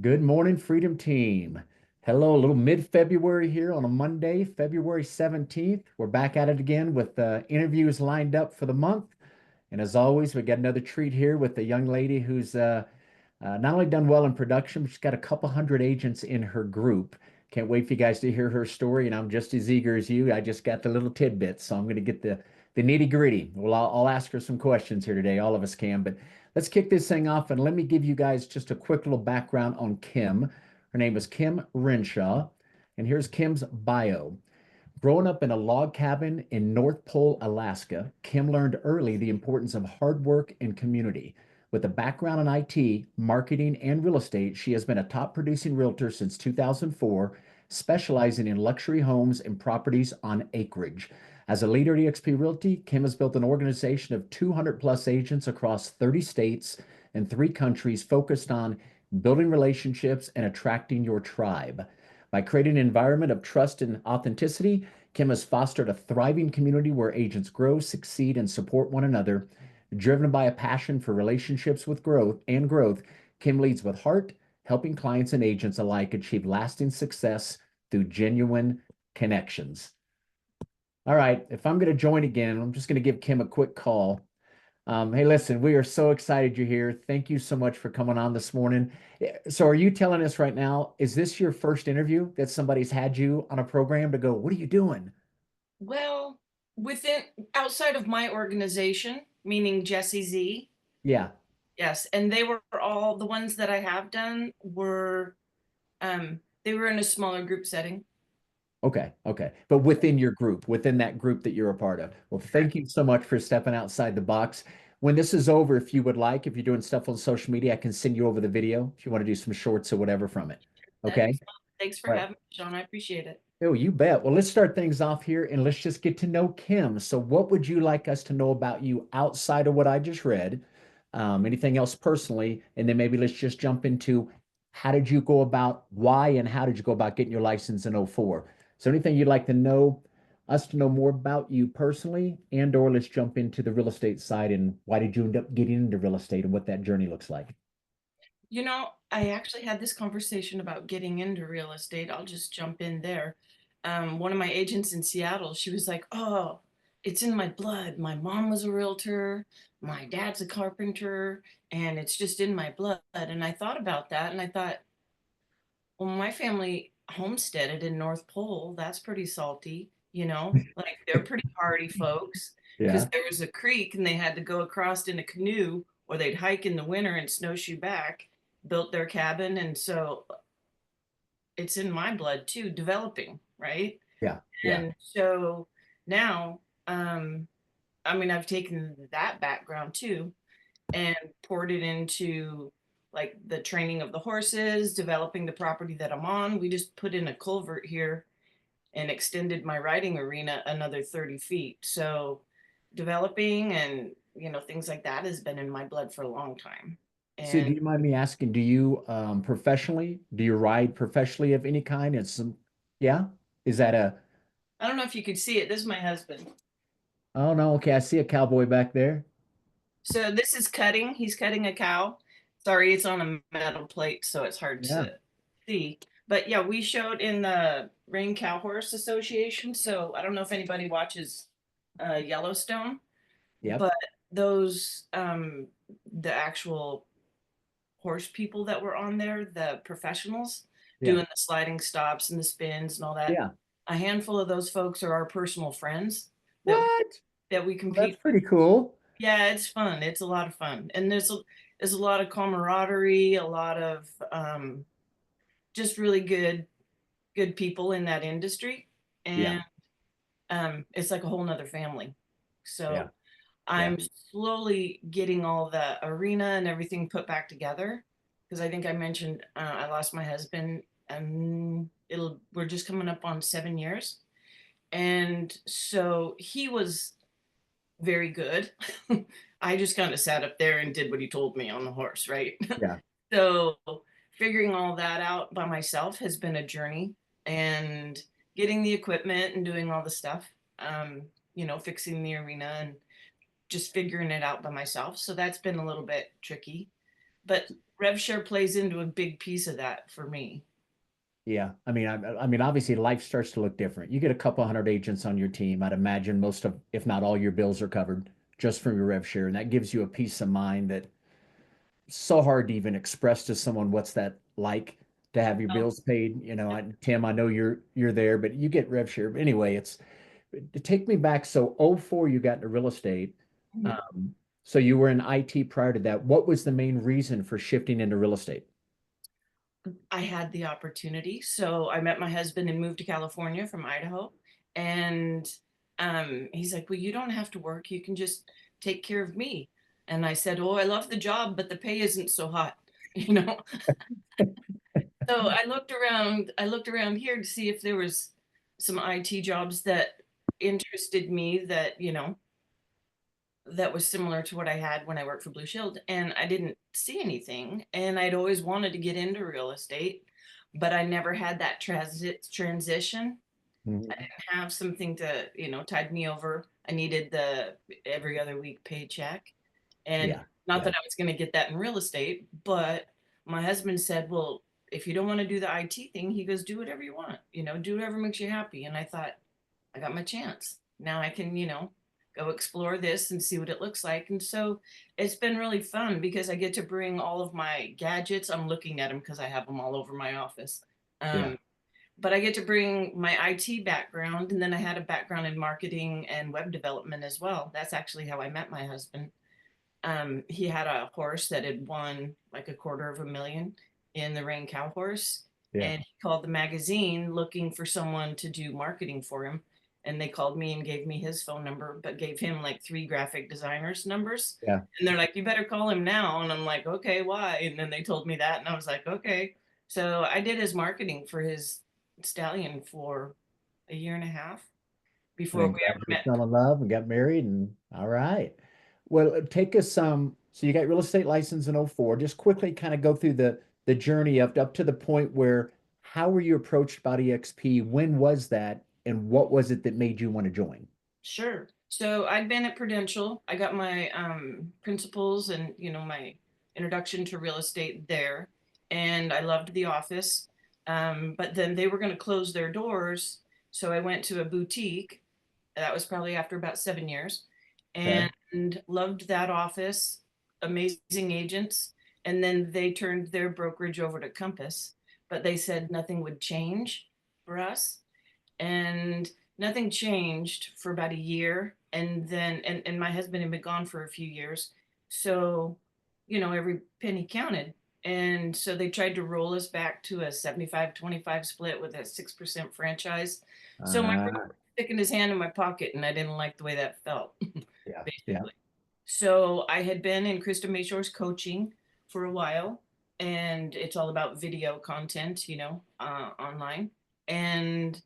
Good morning, Freedom Team. Hello, a little mid-February here on a Monday, February 17th. We're back at it again with interviews lined up for the month. And as always, we got another treat here with a young lady who's not only done well in production, but she's got a couple hundred agents in her group. Can't wait for you guys to hear her story. And I'm just as eager as you. I just got the little tidbits, so I'm going to get the nitty gritty. Well, I'll ask her some questions here today. All of us can, but let's kick this thing off and let me give you guys just a quick little background on Kim. Her name is Kim Renshaw, and here's Kim's bio. Growing up in a log cabin in North Pole, Alaska, Kim learned early the importance of hard work and community. With a background in IT, marketing, and real estate, she has been a top producing realtor since 2004, specializing in luxury homes and properties on acreage. As a leader at eXp Realty, Kim has built an organization of 200 plus agents across 30 states and 3 countries focused on building relationships and attracting your tribe. By creating an environment of trust and authenticity, Kim has fostered a thriving community where agents grow, succeed, and support one another. Driven by a passion for relationships with growth, Kim leads with heart, helping clients and agents alike achieve lasting success through genuine connections. All right, if I'm going to join again, I'm just going to give Kim a quick call. Hey, listen, we are so excited you're here. Thank you so much for coming on this morning. So, are you telling us right now, is this your first interview that somebody's had you on a program to go, what are you doing? Well, within outside of my organization, meaning Jesse Z, Yeah. yes, and they were all the ones that I have done were they were in a smaller group setting. Okay. Okay. But within your group, within that group that you're a part of. Well, thank you so much for stepping outside the box. When this is over, if you would like, if you're doing stuff on social media, I can send you over the video if you want to do some shorts or whatever from it. That'd be Okay. fun. Thanks for All right. having me, Sean. I appreciate it. Oh, you bet. Well, let's start things off here and let's just get to know Kim. So, what would you like us to know about you outside of what I just read? Anything else personally? And then maybe let's just jump into how did you go about why and how did you go about getting your license in '04? So, anything you'd like to know, us to know more about you personally, and or let's jump into the real estate side and why did you end up getting into real estate and what that journey looks like? I actually had this conversation about getting into real estate. I'll just jump in there. One of my agents in Seattle, she was like, "Oh, it's in my blood. My mom was a realtor, my dad's a carpenter, and it's just in my blood." And I thought about that and I thought, well, my family homesteaded in North Pole. That's pretty salty, like they're pretty hardy folks because Yeah. there was a creek and they had to go across in a canoe or they'd hike in the winter and snowshoe back, built their cabin. And so it's in my blood too, developing, right? Yeah. Yeah. And so now, I've taken that background too and poured it into like the training of the horses, developing the property that I'm on. We just put in a culvert here and extended my riding arena another 30 feet. So developing and things like that has been in my blood for a long time. So, do And you mind me asking, do you professionally, do you ride professionally of any kind? It's some, yeah? Is that a, I don't know if you could see it. This is my husband. oh no, okay, I see a cowboy back there. So this is cutting. He's cutting a cow. Sorry, it's on a metal plate, so it's hard Yeah. to see. But yeah, we showed in the Rain Cow Horse Association. So I don't know if anybody watches Yellowstone, Yep. but those the actual horse people that were on there, the professionals Yeah. doing the sliding stops and the spins and all that. Yeah. A handful of those folks are our personal friends that we What? that we Well, that's compete. pretty cool. Yeah, it's fun. It's a lot of fun. And there's a lot of camaraderie, a lot of just really good people in that industry. Yeah. And it's like a whole nother family. Yeah. So Yeah. I'm slowly getting all the arena and everything put back together because I think I mentioned I lost my husband and it'll we're just coming up on 7 years. And so he was very good. I just kind of sat up there and did what he told me on the horse, right? Yeah. So figuring all that out by myself has been a journey and getting the equipment and doing all the stuff, fixing the arena and just figuring it out by myself. So that's been a little bit tricky. but rev share plays into a big piece of that for me. Yeah, I mean, obviously, life starts to look different. You get a couple hundred agents on your team. I'd imagine most of, if not all, your bills are covered just from your rev share, and that gives you a peace of mind that so hard to even express to someone what's that like to have your Oh, bills paid. Tim, I know you're there, but you get rev share. But anyway, it's to take me back. So '04, you got into real estate. mhm. Um, so you were in IT prior to that. What was the main reason for shifting into real estate? I had the opportunity. So I met my husband and moved to California from Idaho. And he's like, well, you don't have to work. You can just take care of me. And I said, oh, I love the job, but the pay isn't so hot, you know? So I looked around here to see if there was some IT jobs that interested me that, that was similar to what I had when I worked for Blue Shield, and I didn't see anything. And I'd always wanted to get into real estate, but I never had that transition. I Mhm. didn't have something to, tide me over. I needed the every other week paycheck. And Yeah, not yeah, that I was going to get that in real estate, but my husband said, well, if you don't want to do the IT thing, he goes, do whatever you want, do whatever makes you happy. And I thought, I got my chance. Now I can, go explore this and see what it looks like. And so it's been really fun because I get to bring all of my gadgets. I'm looking at them because I have them all over my office. yeah, Um, but I get to bring my IT background, and then I had a background in marketing and web development as well. That's actually how I met my husband. He had a horse that had won like 250,000 in the Rain Cow Horse, yeah, and he called the magazine looking for someone to do marketing for him. And they called me and gave me his phone number, but gave him like 3 graphic designers' numbers. yeah. And they're like, "You better call him now." And I'm like, "Okay, why?" And then they told me that, and I was like, "Okay." So I did his marketing for his stallion for a year and a half And before then we ever gradually met. fell in love and got married, and all right. Well, take us so you got real estate license in '04. Just quickly kind of go through the journey up to the point where how were you approached about EXP? When was that? And what was it that made you want to join? Sure. So I'd been at Prudential. I got my principles and my introduction to real estate there, and I loved the office. But then they were going to close their doors, so I went to a boutique. That was probably after about 7 years, Okay. and loved that office. Amazing agents, and then they turned their brokerage over to Compass, but they said nothing would change for us, and nothing changed for about a year. And then and my husband had been gone for a few years, so every penny counted. And so they tried to roll us back to a 75-25 split with a 6% franchise. So my brother Uh, was sticking his hand in my pocket, and I didn't like the way that felt. yeah, yeah. Basically. So I had been in Krista Mayshaw's coaching for a while, and it's all about video content, online. And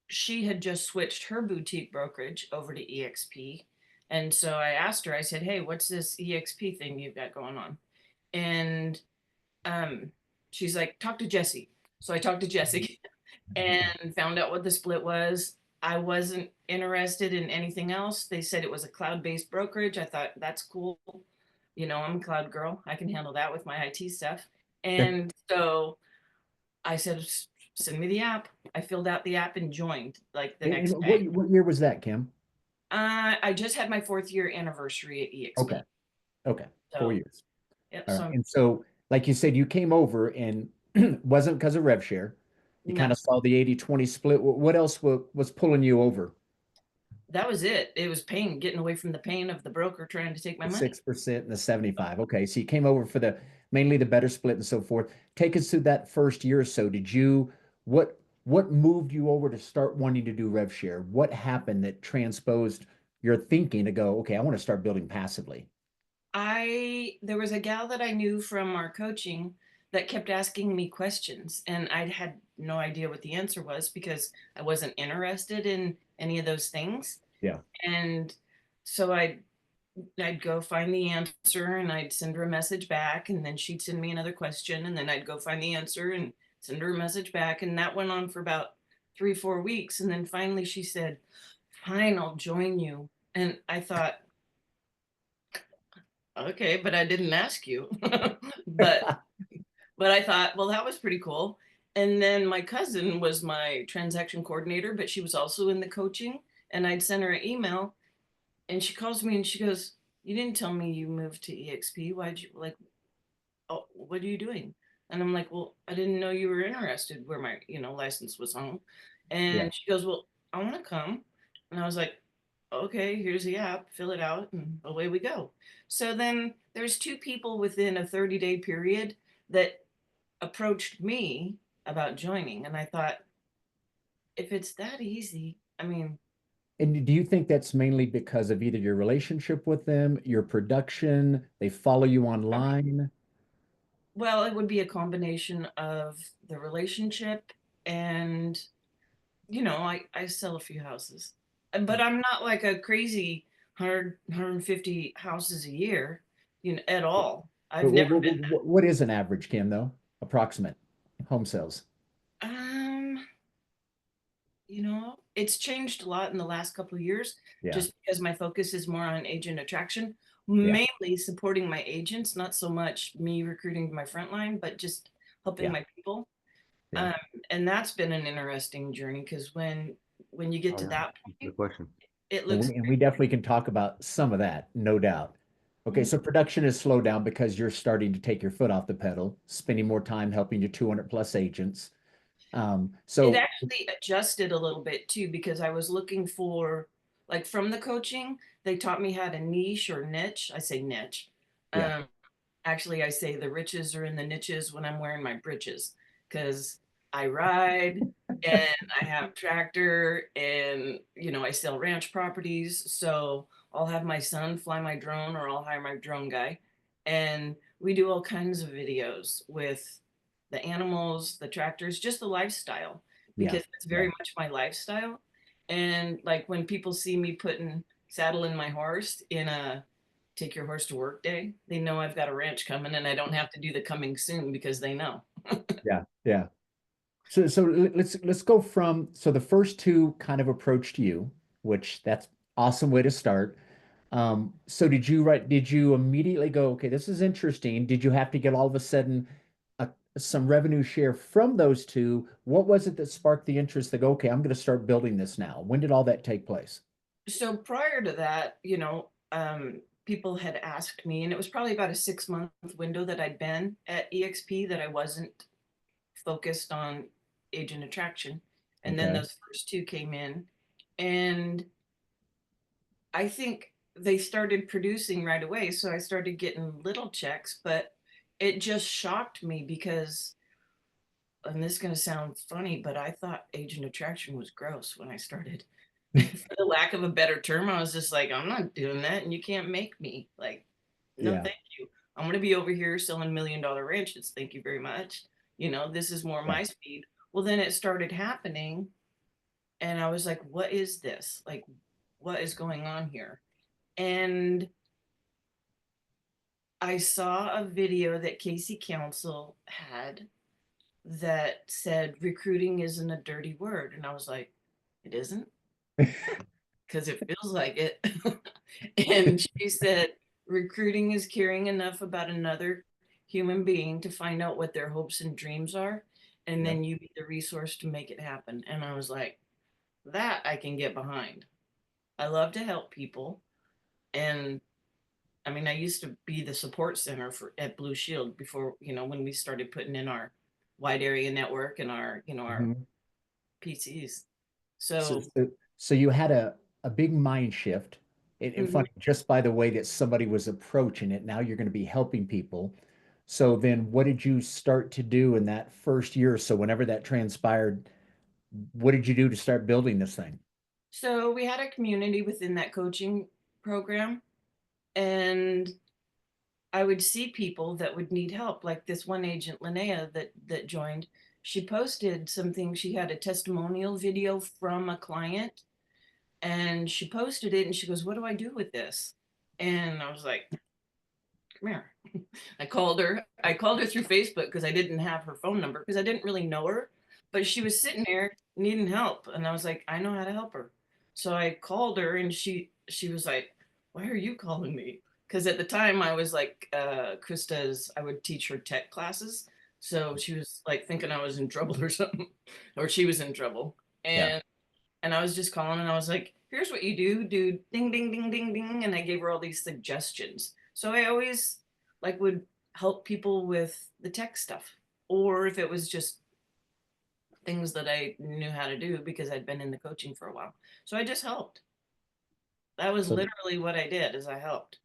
she had just switched her boutique brokerage over to EXP. And so I asked her, I said, hey, what's this EXP thing you've got going on? And um, she's like, talk to Jesse. So I talked to Jesse and found out what the split was. I wasn't interested in anything else. They said it was a cloud-based brokerage. I thought that's cool. I'm a cloud girl. I can handle that with my IT stuff. And so I said, send me the app. I filled out the app and joined like the And next day. what year was that, Kim? I just had my 4th year anniversary at Okay, EXP. okay, four So, years. yep. All right. So, And so, like you said, you came over and wasn't because of rev share. You kind no, of saw the 80-20 split. What else was pulling you over? that was it. It was pain, getting away from the pain of the broker trying to take my The money. 6% and the 75. Okay. So you came over for the mainly the better split and so forth. Take us through that first year or so. What moved you over to start wanting to do rev share? What happened that transposed your thinking to go, okay, I want to start building passively? There was a gal that I knew from our coaching that kept asking me questions, and I had no idea what the answer was because I wasn't interested in any of those things. Yeah. And so I'd go find the answer and I'd send her a message back, and then she'd send me another question, and then I'd go find the answer and send her a message back. And that went on for about 3, 4 weeks. And then finally she said, fine, I'll join you. And I thought, Okay, but I didn't ask you. But I thought, well, that was pretty cool. And then my cousin was my transaction coordinator, but she was also in the coaching. And I'd sent her an email and she calls me and she goes, "You didn't tell me you moved to EXP. Why'd you like, oh, what are you doing?" And I'm like, "Well, I didn't know you were interested where my, license was home." Yeah. And she goes, "Well, I want to come." And I was like, "Okay, here's the app, fill it out, and away we go." So then there's two people within a 30-day period that approached me about joining. And I thought, if it's that easy, I mean, And do you think that's mainly because of either your relationship with them, your production, they follow you online? well, it would be a combination of the relationship and, I sell a few houses, but I'm not like a crazy 100, houses a year, at all. I've never been. What is an average, Kim, though? Approximate home sales. Um, it's changed a lot in the last couple of years Yeah. just because my focus is more on agent attraction, Yeah. mainly supporting my agents, not so much me recruiting my front line, but just helping Yeah. my people. Yeah. Um, and that's been an interesting journey because when you get Oh to yeah, that good point, question. it And looks we definitely can talk about some of that, no doubt. Okay, Mhm. so production is slowed down because you're starting to take your foot off the pedal, spending more time helping your 200 plus agents. It So actually adjusted a little bit too because I was looking for, like, from the coaching, they taught me how to niche or niche. I say niche. yeah, Um, Actually, I say the riches are in the niches when I'm wearing my britches because I ride and I have tractor and, I sell ranch properties. So I'll have my son fly my drone or I'll hire my drone guy. And we do all kinds of videos with the animals, the tractors, just the lifestyle, yeah, because it's yeah, very much my lifestyle. And like when people see me putting saddle in my horse in a take your horse to work day, they know I've got a ranch coming and I don't have to do the coming soon because they know. yeah, yeah. So let's go from so the first two kind of approached you, which that's awesome way to start. So did you immediately go, okay, this is interesting. Did you have to get all of a sudden some revenue share from those two? What was it that sparked the interest to go, okay, I'm going to start building this now? When did all that take place? So prior to that, people had asked me, and it was probably about a 6-month window that I'd been at EXP that I wasn't focused on agent attraction. And then Okay. those first two came in, and I think they started producing right away. So I started getting little checks, but it just shocked me because, and this is going to sound funny, but I thought agent attraction was gross when I started. For the lack of a better term, I was just like, I'm not doing that, and you can't make me. Like, no, Yeah. thank you. I'm going to be over here selling $1 million ranches. Thank you very much. This is more Yeah. my speed. Well, then it started happening, and I was like, what is this? Like, what is going on here? And I saw a video that Casey Council had that said recruiting isn't a dirty word. And I was like, it isn't? Because it feels like it. And she said, recruiting is caring enough about another human being to find out what their hopes and dreams are. And Yep. then you be the resource to make it happen. And I was like, that I can get behind. I love to help people. And I mean, I used to be the support center for at Blue Shield before, when we started putting in our wide area network and our Mhm. PCs. So, So, so you had a big mind shift. And mhm. funny, just by the way that somebody was approaching it, now you're going to be helping people. So then what did you start to do in that first year or so, whenever that transpired? What did you do to start building this thing? So we had a community within that coaching program, and I would see people that would need help. Like this one agent, Linnea, that joined. She posted something. She had a testimonial video from a client, and she posted it. And she goes, "What do I do with this?" And I was like, "Come here." I called her. I called her through Facebook because I didn't have her phone number because I didn't really know her, but she was sitting there needing help, and I was like, I know how to help her. So I called her, and she was like, "Why are you calling me?" because at the time I was like Krista's, I would teach her tech classes. So she was like thinking I was in trouble or something, or she was in trouble. Yeah. And I was just calling and I was like, here's what you do ding ding ding ding ding. And I gave her all these suggestions. So I always like would help people with the tech stuff. Or if it was just things that I knew how to do because I'd been in the coaching for a while. So I just helped. That was So literally what I did is I helped.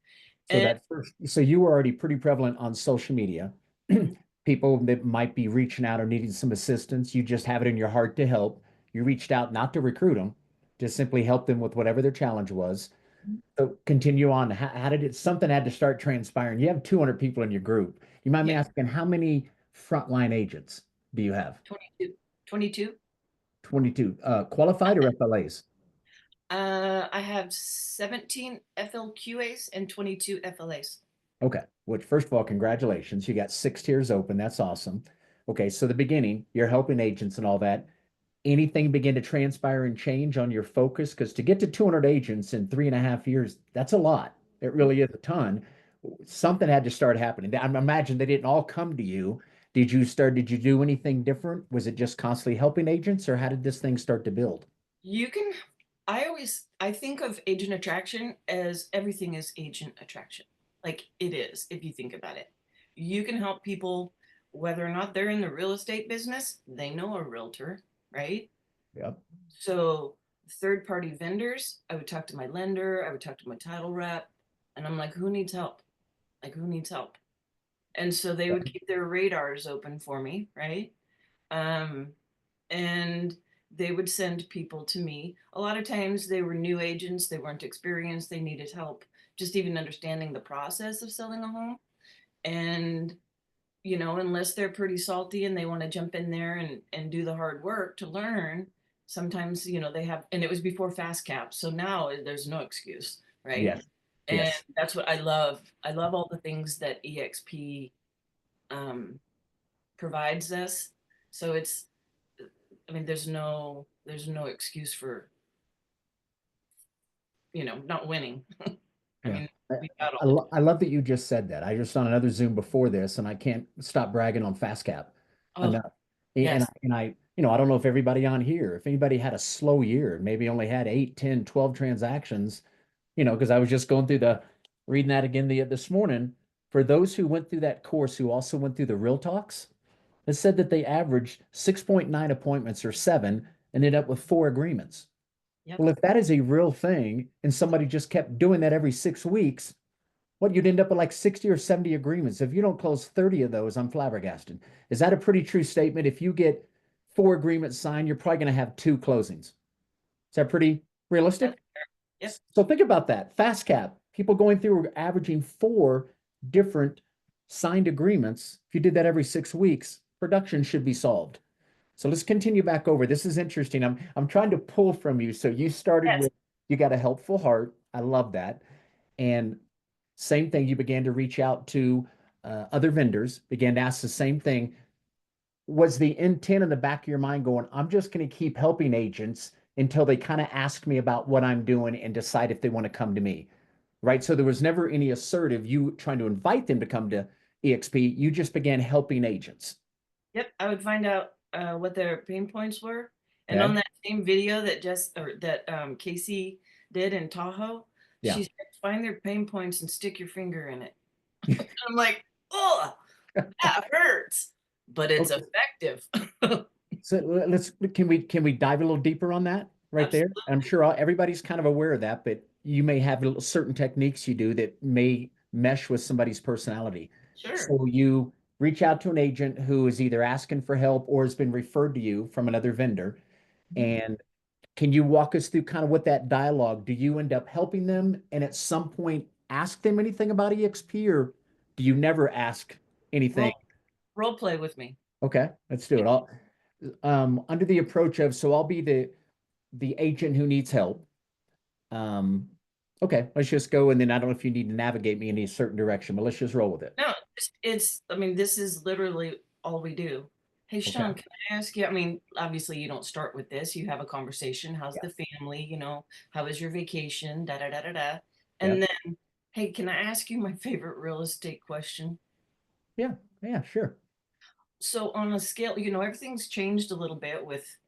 so And that first, so you were already pretty prevalent on social media. mhm, People that might be reaching out or needing some assistance, you just have it in your heart to help. You reached out not to recruit them, just simply help them with whatever their challenge was. So continue on. How did it, something had to start transpiring? You have 200 people in your group. You mind me yeah, asking how many frontline agents do you have? 22. 22. 22. Qualified or FLAs? I have 17 FLQAs and 22 FLAs. Okay. Which, first of all, congratulations. You got 6 tiers open. That's awesome. Okay. So the beginning, you're helping agents and all that. Anything begin to transpire and change on your focus? Because to get to 200 agents in 3.5 years, that's a lot. It really is a ton. Something had to start happening. I imagine they didn't all come to you. Did you do anything different? Was it just constantly helping agents, or how did this thing start to build? You can, I think of agent attraction as everything is agent attraction. Like it is, if you think about it. You can help people whether or not they're in the real estate business, they know a realtor, right? Yep. So third party vendors, I would talk to my lender, I would talk to my title rep, and I'm like, who needs help? Like who needs help? And so they would keep their radars open for me, right? Um, and they would send people to me. A lot of times they were new agents, they weren't experienced, they needed help just even understanding the process of selling a home. And, unless they're pretty salty and they want to jump in there and do the hard work to learn, sometimes, they have, and it was before fast caps. So now there's no excuse, right? Yes. And Yes. that's what I love. I love all the things that EXP um, provides us. So I mean, there's no excuse for, not winning. I Yeah. mean, I, we got all I, the I love that you just said that. I just on another Zoom before this, and I can't stop bragging on FastCap oh, enough. And yes. I don't know if everybody on here, if anybody had a slow year, maybe only had 8, 10, 12 transactions, because I was just going through reading that again this morning. For those who went through that course, who also went through the Real Talks, it said that they averaged 6.9 appointments or seven and ended up with four agreements. Yep. Well, if that is a real thing and somebody just kept doing that every 6 weeks, what you'd end up with like 60 or 70 agreements. If you don't close 30 of those, I'm flabbergasted. Is that a pretty true statement? If you get four agreements signed, you're probably going to have two closings. Is that pretty That's, realistic? yep. So think about that. Fast cap, people going through averaging four different signed agreements. If you did that every 6 weeks, production should be solved. So let's continue back over. This is interesting. I'm trying to pull from you. So you started Yes. with you got a helpful heart. I love that. And same thing, you began to reach out to other vendors, began to ask the same thing. Was the intent in the back of your mind going, I'm just going to keep helping agents until they kind of ask me about what I'm doing and decide if they want to come to me? Right. So there was never any assertive you trying to invite them to come to EXP. You just began helping agents. Yep. I would find out what their pain points were. And on Okay. that same video that Casey did in Tahoe, Yeah. she said, find their pain points and stick your finger in it. I'm like, oh, that hurts, but it's Okay. effective. So let's can we dive a little deeper on that right there? I'm Absolutely. sure everybody's kind of aware of that, but you may have certain techniques you do that may mesh with somebody's personality. Sure. So you reach out to an agent who is either asking for help or has been referred to you from another vendor. Mhm. And can you walk us through kind of what that dialogue? Do you end up helping them and at some point ask them anything about EXP, or do you never ask anything? Role play with me. Okay, let's do it. I'll under the approach of, so I'll be the agent who needs help. Um, okay, let's just go, and then I don't know if you need to navigate me in a certain direction, but let's just roll with it. No, I mean, this is literally all we do. Hey, Okay. Sean, can I ask you? I mean, obviously, you don't start with this. You have a conversation. How's Yeah. the family? How was your vacation? Da da da da da. Yeah. And then Hey, can I ask you my favorite real estate question? Yeah, yeah, sure. So on a scale, everything's changed a little bit with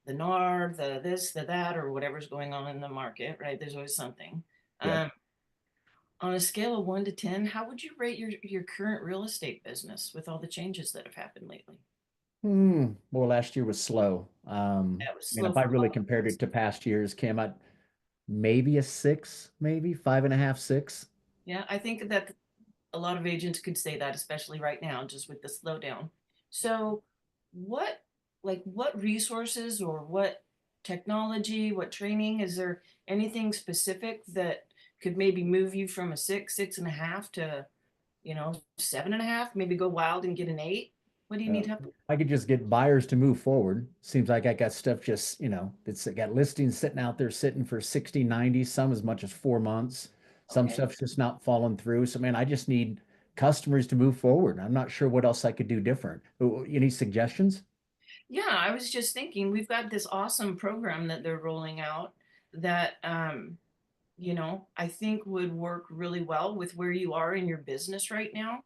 the NAR, the this, the that, or whatever's going on in the market, right? There's always something. Yep. Um, on a scale of 1 to 10, how would you rate your current real estate business with all the changes that have happened lately? Well, last year was slow. That was And slow if I for a really lot of compared it folks. to past years, Kim, I'd maybe a six, maybe five and a half, six. Yeah, I think that a lot of agents could say that, especially right now, just with the slowdown. So, what, what resources or what technology, what training, is there anything specific that could maybe move you from a six, 6.5 to, 7.5, maybe go wild and get an 8? What do you Uh, need help with? I could just get buyers to move forward. Seems like I got stuff just, it's got listings sitting out there sitting for 60, 90, some as much as 4 months. Some Okay. stuff's just not falling through. So, man, I just need customers to move forward. I'm not sure what else I could do different. Any suggestions? Yeah, I was just thinking we've got this awesome program that they're rolling out that I think would work really well with where you are in your business right now.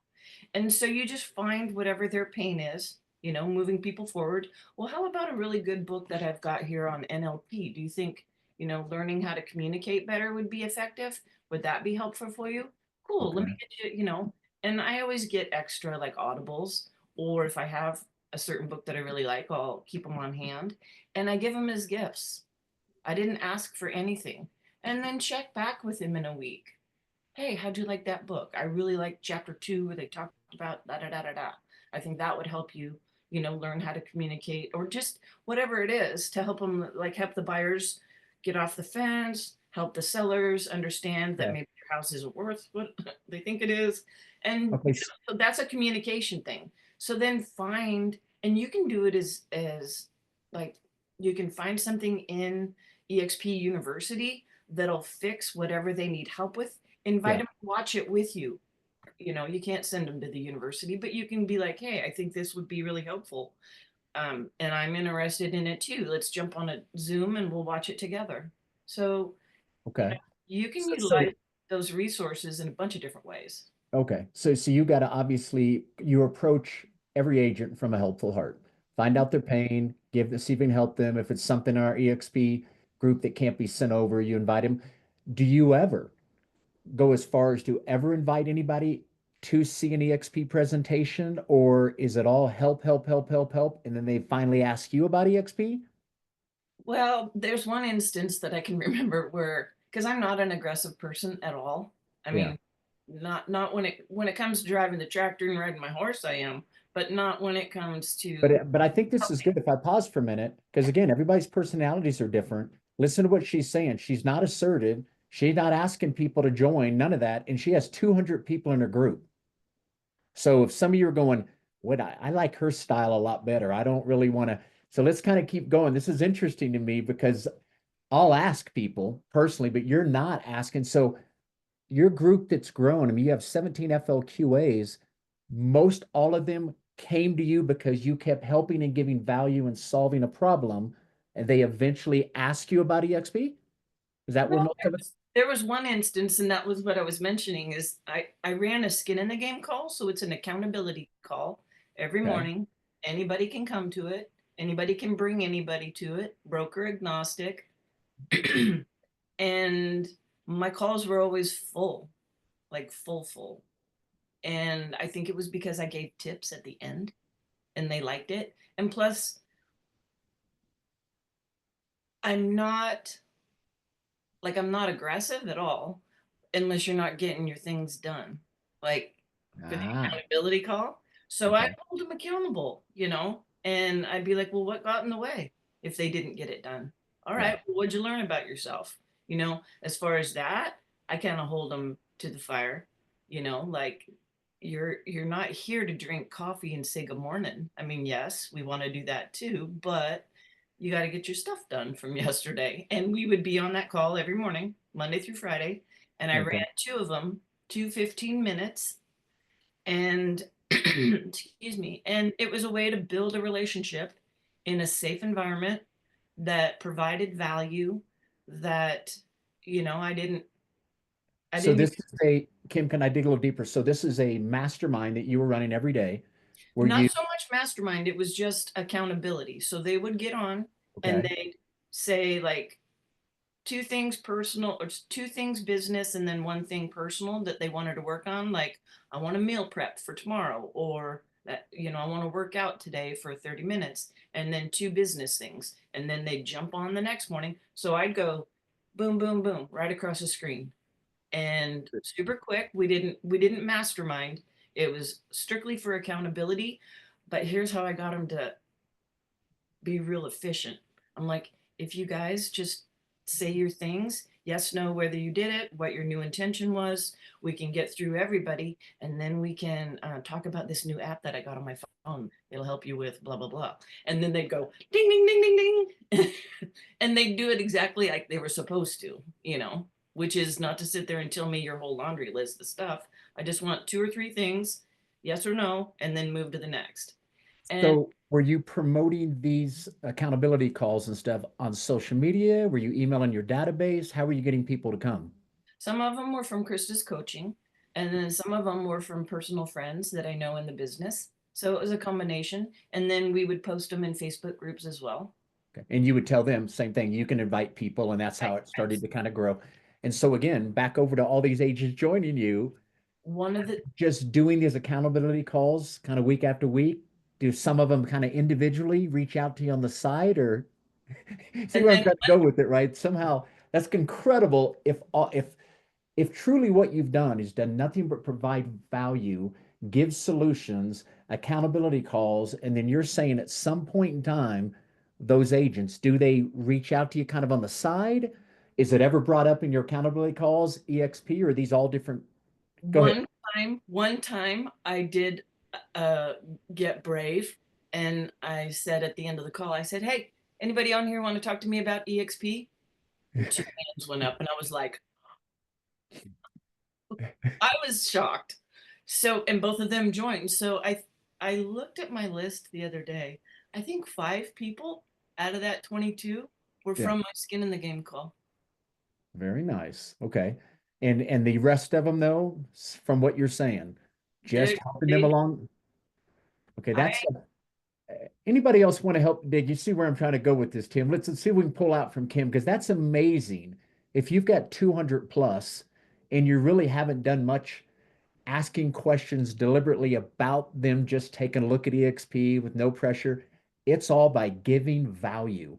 And so you just find whatever their pain is, moving people forward. Well, how about a really good book that I've got here on NLP? Do you think, learning how to communicate better would be effective? Would that be helpful for you? Cool. Let me Okay. get you, and I always get extra like audibles, or if I have a certain book that I really like, I'll keep them on hand and I give them as gifts. I didn't ask for anything. And then check back with him in a week. Hey, how'd you like that book? I really like chapter 2 where they talked about da da da da da. I think that would help you, learn how to communicate or just whatever it is to help them, like help the buyers get off the fence, help the sellers understand that Okay. maybe your house isn't worth what they think it is. And Okay. so that's a communication thing. So then find, and you can do it as like you can find something in EXP University that'll fix whatever they need help with. Invite Yeah. them to watch it with you. You can't send them to the university, but you can be like, hey, I think this would be really helpful. And I'm interested in it too. Let's jump on a Zoom and we'll watch it together. So, you know, Okay. you can So, utilize those resources in a bunch of different ways. okay. So you got to obviously you approach every agent from a helpful heart. Find out their pain, see if you can help them. If it's something in our EXP group that can't be sent over, you invite them. Do you ever go as far as to ever invite anybody to see an EXP presentation, or is it all help, help, help, help, help, and then they finally ask you about EXP? Well, there's one instance that I can remember where, because I'm not an aggressive person at all. I Yeah. mean, not when it comes to driving the tractor and riding my horse, I am, but not when it comes to But I think this is good if I pause for a minute, because again, everybody's personalities are different. Listen to what she's saying. She's not assertive. She's not asking people to join, none of that. And she has 200 people in her group. So if some of you are going, what I like her style a lot better. I don't really want to. So let's kind of keep going. This is interesting to me because I'll ask people personally, but you're not asking. So your group that's grown, I mean, you have 17 FLQAs, most all of them came to you because you kept helping and giving value and solving a problem, and they eventually ask you about EXP? Is that where Well, most of it? there was one instance, and that was what I was mentioning, is I ran a skin in the game call, so it's an accountability call every Okay. morning. Anybody can come to it. Anybody can bring anybody to it, broker agnostic. And my calls were always full, like full. And I think it was because I gave tips at the end and they liked it. And plus, I'm not I'm not aggressive at all unless you're not getting your things done, like for the Ah, accountability call. So I okay. hold them accountable, and I'd be like, well, what got in the way if they didn't get it done? All Yeah. right, well, what'd you learn about yourself? As far as that, I kind of hold them to the fire, like you're not here to drink coffee and say good morning. I mean, yes, we want to do that too, but you got to get your stuff done from yesterday. And we would be on that call every morning, Monday through Friday. And I ran Okay. two of them, two 15 minutes. And excuse me. And it was a way to build a relationship in a safe environment that provided value that, I didn't So even, this is a Kim, can I dig a little deeper? So this is a mastermind that you were running every day. Were Not you so much mastermind, it was just accountability. So they would get on and okay? they'd say like two things personal or two things business and then one thing personal that they wanted to work on. Like I want to meal prep for tomorrow or that, I want to work out today for 30 minutes and then two business things. And then they'd jump on the next morning. So I'd go boom, boom, boom, right across the screen and super quick. We didn't mastermind. It was strictly for accountability. But here's how I got them to be real efficient. I'm like, if you guys just say your things, yes, no, whether you did it, what your new intention was, we can get through everybody, and then we can talk about this new app that I got on my phone. It'll help you with blah blah blah. And then they'd go ding ding ding ding ding, and they'd do it exactly like they were supposed to, which is not to sit there and tell me your whole laundry list of stuff. I just want two or three things, yes or no, and then move to the next. And So were you promoting these accountability calls and stuff on social media? Were you emailing your database? How were you getting people to come? some of them were from Krista's coaching, and then some of them were from personal friends that I know in the business. So it was a combination. And then we would post them in Facebook groups as well. Okay. And you would tell them same thing. You can invite people, and that's I, how it I, started to kind of grow. And so again, back over to all these agents joining you, one of the just doing these accountability calls kind of week after week. Do some of them kind of individually reach out to you on the side, or see and where I'm then trying to go with it, right? Somehow that's incredible if truly what you've done is done nothing but provide value, give solutions, accountability calls, and then you're saying at some point in time, those agents, do they reach out to you kind of on the side? Is it ever brought up in your accountability calls, EXP, or are these all different? Go ahead. one time I did uh get brave and I said at the end of the call, I said, "Hey, anybody on here want to talk to me about EXP?" And two hands went up and I was like, I was shocked. So, and both of them joined. So I looked at my list the other day. I think five people out of that 22 were Yeah, from my skin in the game call. very nice. Okay. And the rest of them though, from what you're saying, just They, helping them they, along. Okay, I, that's anybody else want to help dig? You see where I'm trying to go with this, Tim? Let's see if we can pull out from Kim because that's amazing. If you've got 200 plus and you really haven't done much asking questions deliberately about them just taking a look at EXP with no pressure. It's all by giving value.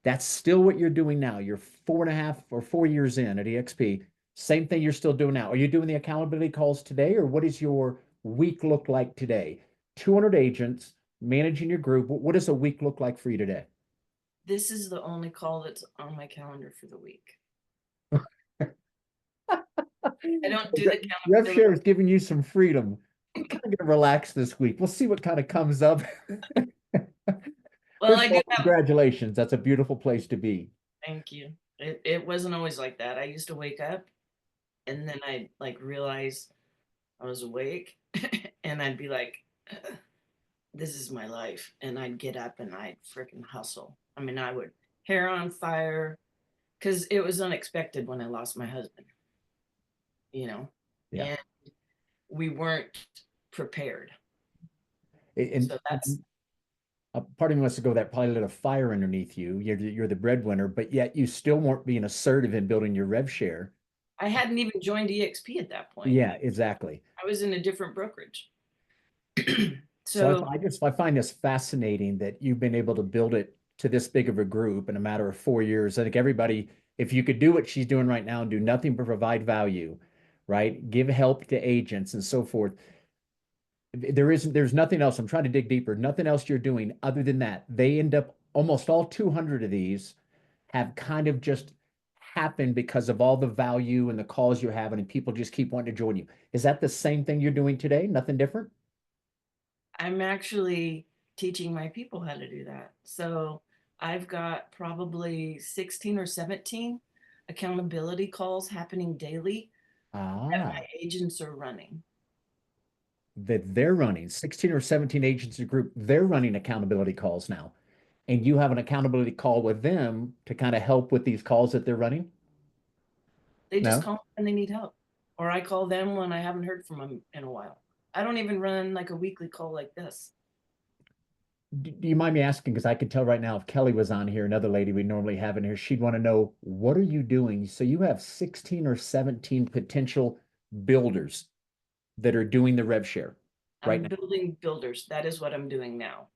That's still what you're doing now. You're 4.5 or 4 years in at EXP. Same thing you're still doing now. Are you doing the accountability calls today, or what does your week look like today? 200 agents managing your group. What does a week look like for you today? this is the only call that's on my calendar for the week. I don't do the Rev accountability. Share is giving you some freedom. I'm kind of gonna relax this week. We'll see what kind of comes up. Well, First I of do all, have, congratulations. That's a beautiful place to be. thank you. It wasn't always like that. I used to wake up and then I'd like realize I was awake and I'd be like, this is my life. And I'd get up and I'd freaking hustle. I mean, I would hair on fire because it was unexpected when I lost my husband, you know, Yeah. and we weren't prepared. And So that's, a part of me wants to go that probably lit a fire underneath you. You're the breadwinner, but yet you still weren't being assertive in building your rev share. I hadn't even joined EXP at that point. Yeah, exactly. I was in a different brokerage. So So I find this fascinating that you've been able to build it to this big of a group in a matter of 4 years. I think everybody, if you could do what she's doing right now and do nothing but provide value, right? Give help to agents and so forth. There's nothing else. I'm trying to dig deeper. Nothing else you're doing other than that. They end up almost all 200 of these have kind of just happened because of all the value and the calls you're having, and people just keep wanting to join you. Is that the same thing you're doing today? Nothing different? I'm actually teaching my people how to do that. So I've got probably 16 or 17 accountability calls happening daily that Ah, my agents are running. that they're running 16 or 17 agents in a group, they're running accountability calls now. And you have an accountability call with them to kind of help with these calls that they're running? They just No? call me when they need help. or I call them when I haven't heard from them in a while. I don't even run like a weekly call like this. Do you mind me asking? Because I could tell right now if Kelly was on here, another lady we normally have in here, she'd want to know, what are you doing? So you have 16 or 17 potential builders that are doing the rev share right I'm now. building builders. That is what I'm doing now.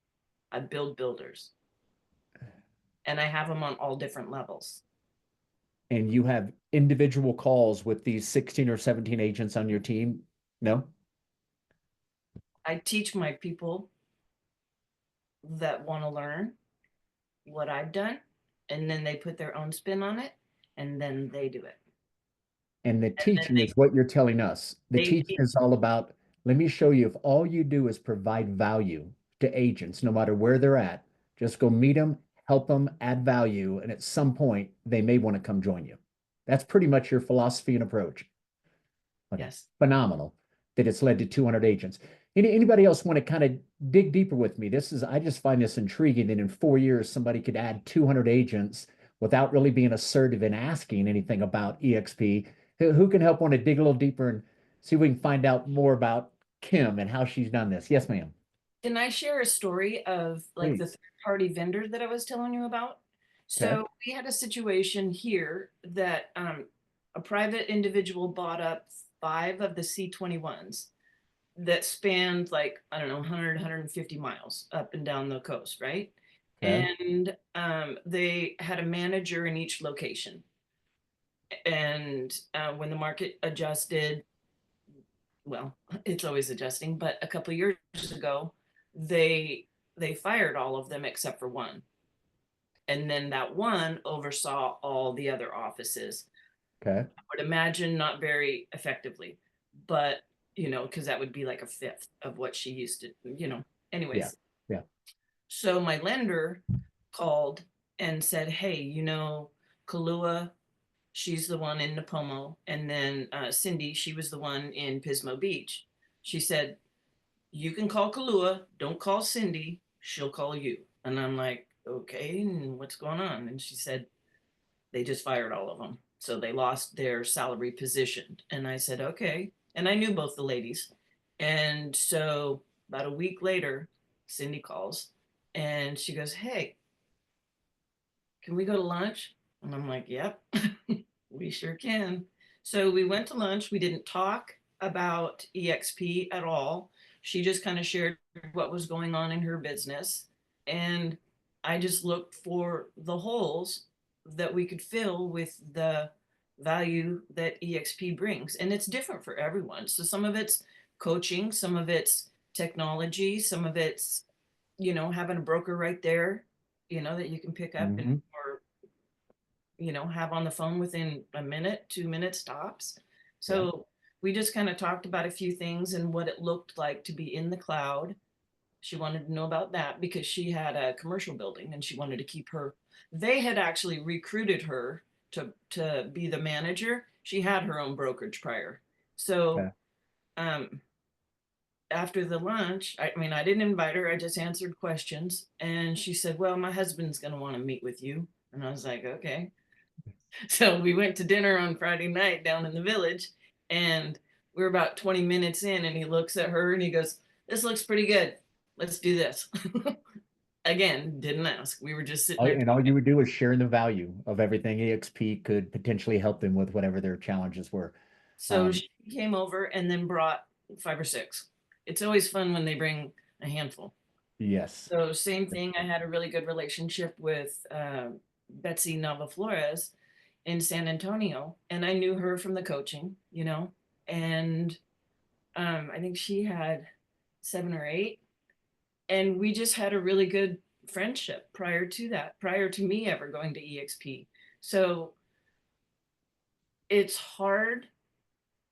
I build builders and I have them on all different levels. And you have individual calls with these 16 or 17 agents on your team? No? I teach my people that want to learn what I've done, and then they put their own spin on it, and then they do it. And the And then teaching is what you're telling us. The they teaching teach. is all about, let me show you, if all you do is provide value to agents, no matter where they're at, just go meet them, help them, add value, and at some point they may want to come join you. That's pretty much your philosophy and approach. Okay. Yes. Phenomenal that it's led to 200 agents. Anybody else want to kind of dig deeper with me? I just find this intriguing that in 4 years, somebody could add 200 agents without really being assertive and asking anything about EXP. Who can help want to dig a little deeper and see if we can find out more about Kim and how she's done this? Yes, ma'am. Can I share a story of like the Please. third party vendor that I was telling you about? Okay. So we had a situation here that a private individual bought up 5 of the C21s that spanned like, I don't know, 100, 150 miles up and down the coast, right? Okay. And they had a manager in each location. And when the market adjusted, well, it's always adjusting, but a couple of years ago, they they fired all of them except for one. And then that one oversaw all the other offices. Okay. I would imagine not very effectively, but because that would be like a fifth of what she used to. Yeah. Anyways, Yeah. so my lender called and said, hey, Kalua, she's the one in Napomo, and then Cindy, she was the one in Pismo Beach. She said, you can call Kalua, don't call Cindy, she'll call you. And I'm like, okay, and what's going on? And she said, they just fired all of them. So they lost their salary position. And I said, okay. And I knew both the ladies. And so about a week later, Cindy calls and she goes, hey, can we go to lunch? And I'm like, yep, we sure can. So we went to lunch. We didn't talk about EXP at all. She just kind of shared what was going on in her business. And I just looked for the holes that we could fill with the value that EXP brings. And it's different for everyone. So some of it's coaching, some of it's technology, some of it's, having a broker right there, that you can pick up and Hmm. or have on the phone within a minute, 2 minutes tops. Yeah. So we just kind of talked about a few things and what it looked like to be in the cloud. She wanted to know about that because she had a commercial building and she wanted to keep her. They had actually recruited her to be the manager. She had her own brokerage prior. So Okay. um after the lunch, I mean, I didn't invite her, I just answered questions. And she said, well, my husband's going to want to meet with you. And I was like, okay. So we went to dinner on Friday night down in the village, and we are about 20 minutes in, and he looks at her and he goes, this looks pretty good. Let's do this. Again, didn't ask. We were just sitting there And all talking. you would do is share the value of everything EXP could potentially help them with, whatever their challenges were. So Um, she came over and then brought 5 or 6. It's always fun when they bring a handful. yes. So same thing. I had a really good relationship with Betsy Nava Flores in San Antonio, and I knew her from the coaching, and I think she had 7 or 8, and we just had a really good friendship prior to that, prior to me ever going to EXP. So it's hard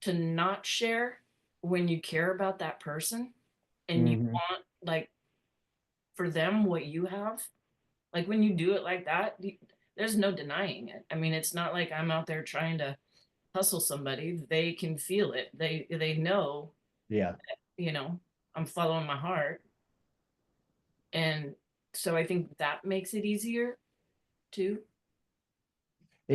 to not share when you care about that person and you Hmm. want like for them what you have. Like when you do it like that, there's no denying it. I mean, it's not like I'm out there trying to hustle somebody. They can feel it. They know, Yeah. you know, I'm following my heart. And so I think that makes it easier too.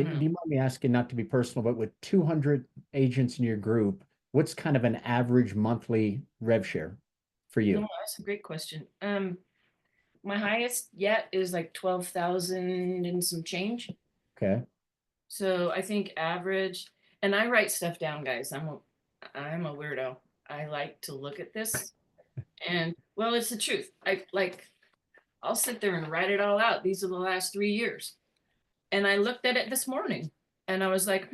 Do you mind me asking, not to be personal, but with 200 agents in your group, what's kind of an average monthly rev share for No, you? that's a great question. My highest yet is like 12,000 and some change. Okay. So I think average, and I write stuff down, guys. I'm a weirdo. I like to look at this and well, it's the truth. I'll sit there and write it all out. These are the last 3 years. And I looked at it this morning and I was like,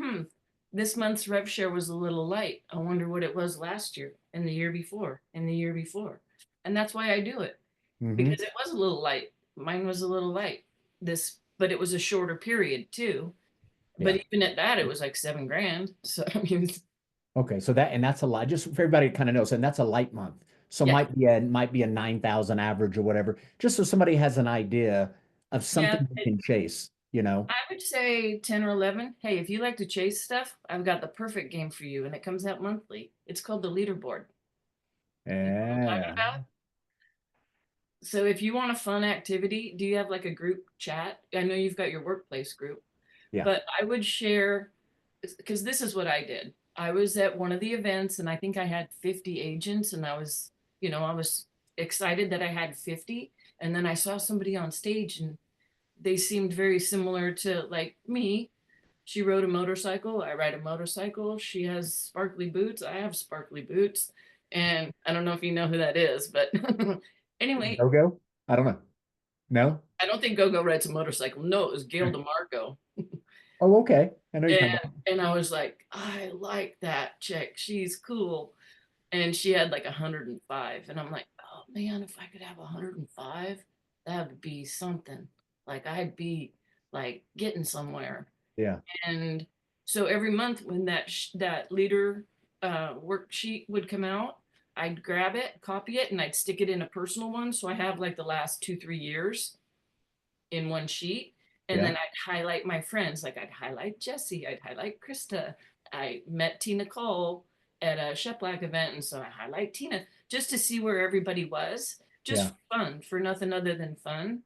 this month's rev share was a little light. I wonder what it was last year and the year before and the year before. And that's why I do it Hmm. because it was a little light. Mine was a little light. But it was a shorter period too. But Yeah. even at that, it was like 7 grand. So I mean, Okay. So that's a lot. Just for everybody to kind of know, so and that's a light month. So yeah, might be a 9,000 average or whatever, just so somebody has an idea of yeah. something you can chase, you know? I would say 10 or 11. Hey, if you like to chase stuff, I've got the perfect game for you, and it comes out monthly. It's called the leaderboard. You know what I'm talking Yeah. about? So if you want a fun activity, do you have like a group chat? I know you've got your workplace group, Yeah. but I would share because this is what I did. I was at one of the events and I think I had 50 agents and I was excited that I had 50. And then I saw somebody on stage and they seemed very similar to like me. She rode a motorcycle. I ride a motorcycle. She has sparkly boots. I have sparkly boots. And I don't know if you know who that is, but anyway, Go. I don't know. No? I don't think Gogo rides a motorcycle. No, it was Gail DeMarco. Oh, okay. I know you're And talking about. and I was like, I like that chick. She's cool. And she had like 105. And I'm like, oh man, if I could have 105, that would be something. Like I'd be like getting somewhere. Yeah. And so every month when that leader worksheet would come out, I'd grab it, copy it, and I'd stick it in a personal one. So I have like the last 2, 3 years in one sheet. And Yeah. then I'd highlight my friends. Like I'd highlight Jesse, I'd highlight Krista. I met Tina Cole at a Sheplack event. And so I highlight Tina just to see where everybody was. Just Yeah. for fun, for nothing other than fun.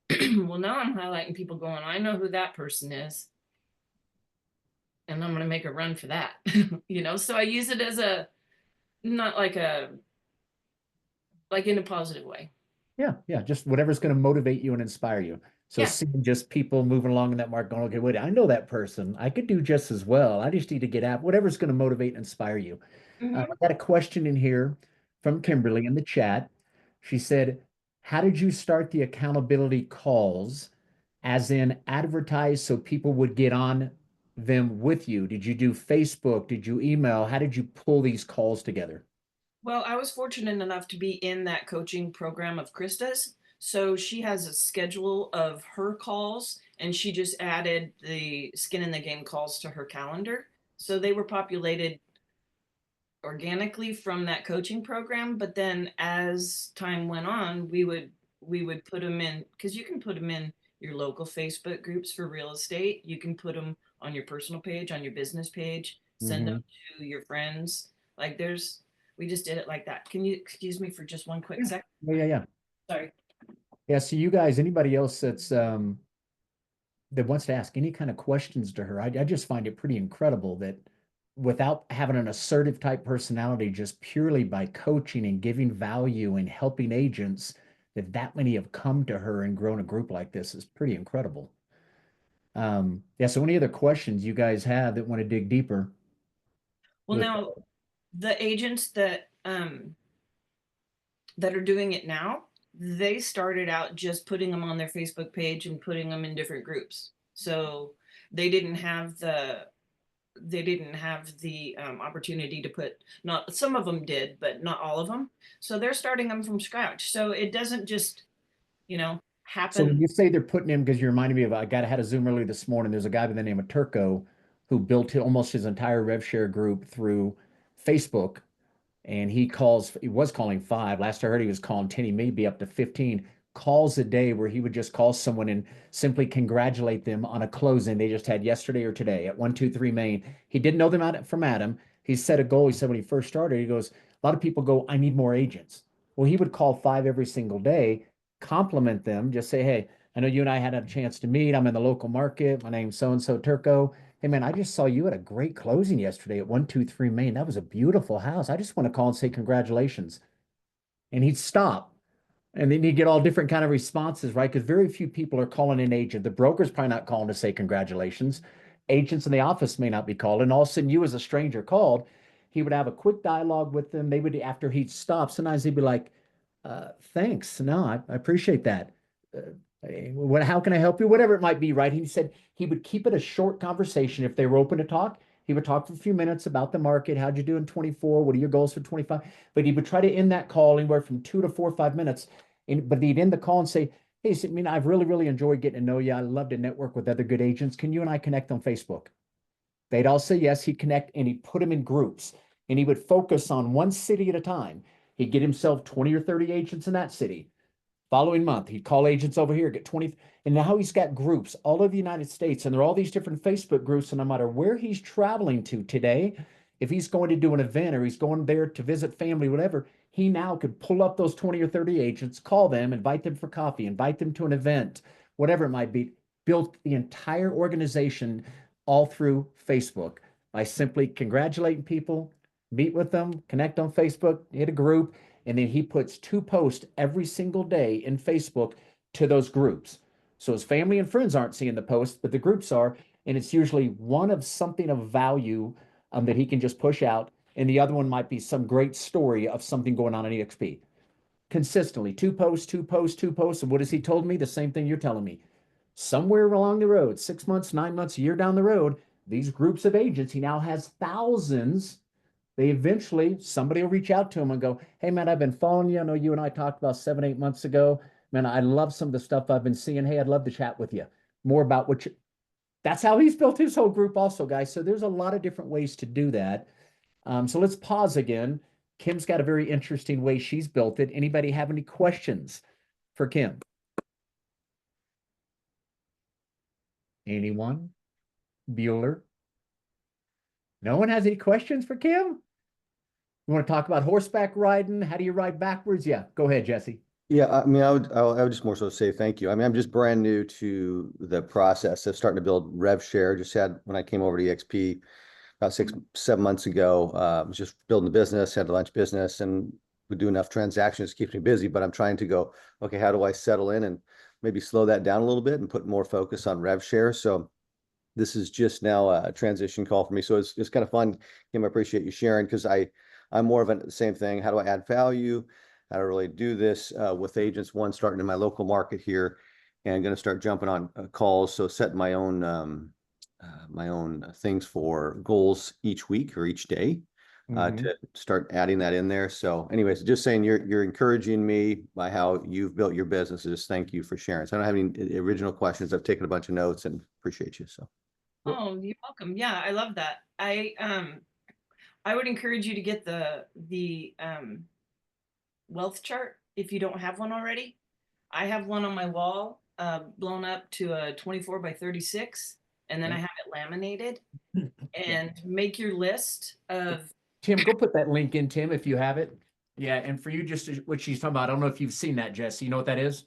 Well, now I'm highlighting people going, I know who that person is. And I'm going to make a run for that. So I use it as not like in a positive way. Yeah, yeah, just whatever's going to motivate you and inspire you. So Yeah. seeing just people moving along in that market, going, okay, wait, I know that person. I could do just as well. I just need to get out. Whatever's going to motivate and inspire you. I Hmm. got a question in here from Kimberly in the chat. She said, "How did you start the accountability calls, as in advertise so people would get on them with you? Did you do Facebook? Did you email? How did you pull these calls together?" Well, I was fortunate enough to be in that coaching program of Krista's. So she has a schedule of her calls and she just added the skin in the game calls to her calendar. So they were populated organically from that coaching program, but then as time went on, we would put them in because you can put them in your local Facebook groups for real estate. You can put them on your personal page, on your business page, send them Hmm. to your friends. Like we just did it like that. Can you excuse me for just one quick Yeah. sec? Yeah. Sorry. Yeah. So you guys, anybody else that wants to ask any kind of questions to her, I just find it pretty incredible that without having an assertive type personality, just purely by coaching and giving value and helping agents, that many have come to her and grown a group like this is pretty incredible. Yeah. So any other questions you guys have that want to dig deeper Well, with? now the agents that are doing it now, they started out just putting them on their Facebook page and putting them in different groups. So they didn't have the opportunity to put, not some of them did, but not all of them. So they're starting them from scratch. So it doesn't just So when happen. you say they're putting him, because you reminded me of, I got had a Zoom earlier this morning. There's a guy by the name of Turco who built almost his entire RevShare group through Facebook, and he was calling five. Last I heard, he was calling 10. He may be up to 15 calls a day where he would just call someone and simply congratulate them on a closing they just had yesterday or today at 123 Main. He didn't know them out from Adam. He set a goal. He said when he first started, he goes, a lot of people go, I need more agents. Well, he would call five every single day, compliment them, just say, hey, I know you and I had a chance to meet. I'm in the local market. My name's so-and-so Turco. Hey man, I just saw you at a great closing yesterday at 123 Main. That was a beautiful house. I just want to call and say congratulations. And he'd stop. And then you get all different kind of responses, right? Because very few people are calling an agent. The broker's probably not calling to say congratulations. Agents in the office may not be calling. And all of a sudden, you as a stranger called. He would have a quick dialogue with them. They would, after he'd stop, sometimes he'd be like, thanks. No, I appreciate that. How can I help you? Whatever it might be, right? He said he would keep it a short conversation. If they were open to talk, he would talk for a few minutes about the market. How'd you do in 24? What are your goals for 25? But he would try to end that call anywhere from 2 to 4 or 5 minutes. But he'd end the call and say, hey, I mean, I've really enjoyed getting to know you. I love to network with other good agents. Can you and I connect on Facebook? They'd all say yes. He'd connect and he'd put them in groups and he would focus on one city at a time. He'd get himself 20 or 30 agents in that city. Following month, he'd call agents over here, get 20. And now he's got groups all over the United States. And there are all these different Facebook groups. And no matter where he's traveling to today, if he's going to do an event or he's going there to visit family, whatever, he now could pull up those 20 or 30 agents, call them, invite them for coffee, invite them to an event, whatever it might be. Built the entire organization all through Facebook by simply congratulating people, meet with them, connect on Facebook, hit a group, and then he puts 2 posts every single day in Facebook to those groups. So his family and friends aren't seeing the post, but the groups are, and it's usually one of something of value that he can just push out, and the other one might be some great story of something going on in EXP. Consistently, 2 posts, 2 posts, 2 posts, and what has he told me? The same thing you're telling me. Somewhere along the road, 6 months, 9 months, a year down the road, these groups of agents, he now has thousands. They eventually, somebody will reach out to him and go, hey, man, I've been following you. I know you and I talked about 7, 8 months ago. Man, I love some of the stuff I've been seeing. Hey, I'd love to chat with you more about what you. That's how he's built his whole group, also, guys. So there's a lot of different ways to do that. So let's pause again. Kim's got a very interesting way she's built it. Anybody have any questions for Kim? Anyone? Bueller? No one has any questions for Kim? You want to talk about horseback riding? How do you ride backwards? Yeah, go ahead, Jesse. Yeah, I mean, I would just more so say thank you. I mean, I'm just brand new to the process of starting to build rev share. Just had when I came over to EXP about 6, 7 months ago, was just building the business, had a lunch business, and would do enough transactions to keep me busy. But I'm trying to go, okay, how do I settle in and maybe slow that down a little bit and put more focus on rev share? So this is just now a transition call for me. So it's kind of fun. Kim, I appreciate you sharing because I'm more of the same thing. How do I add value? How to really do this with agents? One, starting in my local market here, and going to start jumping on calls. So setting my own things for goals each week or each day to start adding that in there. So, anyways, just saying you're encouraging me by how you've built your businesses. Thank you for sharing. So I don't have any original questions. I've taken a bunch of notes and appreciate you. So. Oh, you're welcome. Yeah, I love that. I would encourage you to get the wealth chart if you don't have one already. I have one on my wall, blown up to a 24 by 36, and then I have it laminated. And make your list of. Tim, go put that link in, Tim, if you have it. Yeah, and for you, just what she's talking about, I don't know if you've seen that, Jesse. You know what that is?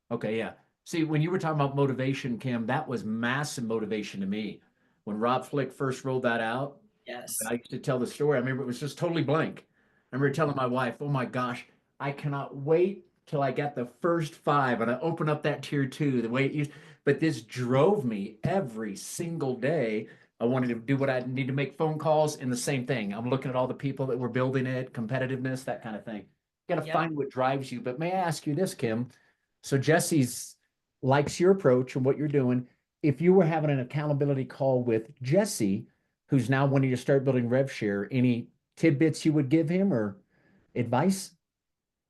Okay, yeah. See, when you were talking about motivation, Kim, that was massive motivation to me. When Rob Flick first rolled that out, Yes. I used to tell the story. I remember it was just totally blank. I remember telling my wife, oh my gosh, I cannot wait till I got the first five and I open up that tier two, the way it used. But this drove me every single day. I wanted to do what I need to make phone calls and the same thing. I'm looking at all the people that were building it, competitiveness, that kind of thing. You got to Yep. find what drives you. But may I ask you this, Kim? So Jesse's likes your approach and what you're doing. If you were having an accountability call with Jesse, who's now wanting to start building rev share, any tidbits you would give him or advice?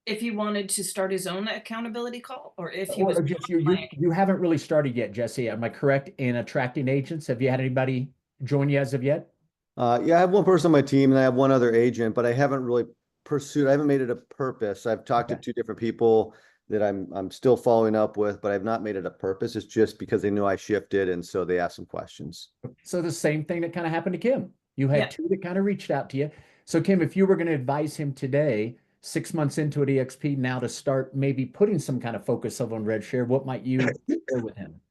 If he wanted to start his own accountability call, or if he was Or just you my. you haven't really started yet, Jesse. Am I correct in attracting agents? Have you had anybody join you as of yet? Yeah, I have one person on my team and I have one other agent, but I haven't really pursued. I haven't made it a purpose. I've talked to Okay. 2 different people that I'm still following up with, but I've not made it a purpose. It's just because they knew I shifted, and so they asked some questions. So the same thing that kind of happened to Kim. You had Yeah. two that kind of reached out to you. So Kim, if you were going to advise him today, 6 months into at EXP now to start maybe putting some kind of focus on rev share, what might you share with him?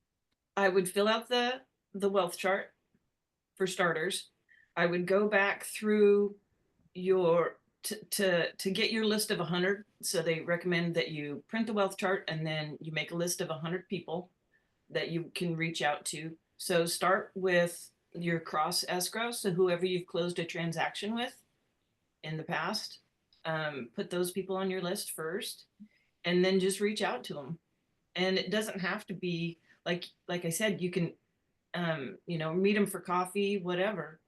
I would fill out the wealth chart for starters. I would go back through your to get your list of 100. So they recommend that you print the wealth chart and then you make a list of 100 people that you can reach out to. So start with your cross escrow. So whoever you've closed a transaction with in the past, put those people on your list first, and then just reach out to them. And it doesn't have to be like I said, you can meet them for coffee, whatever,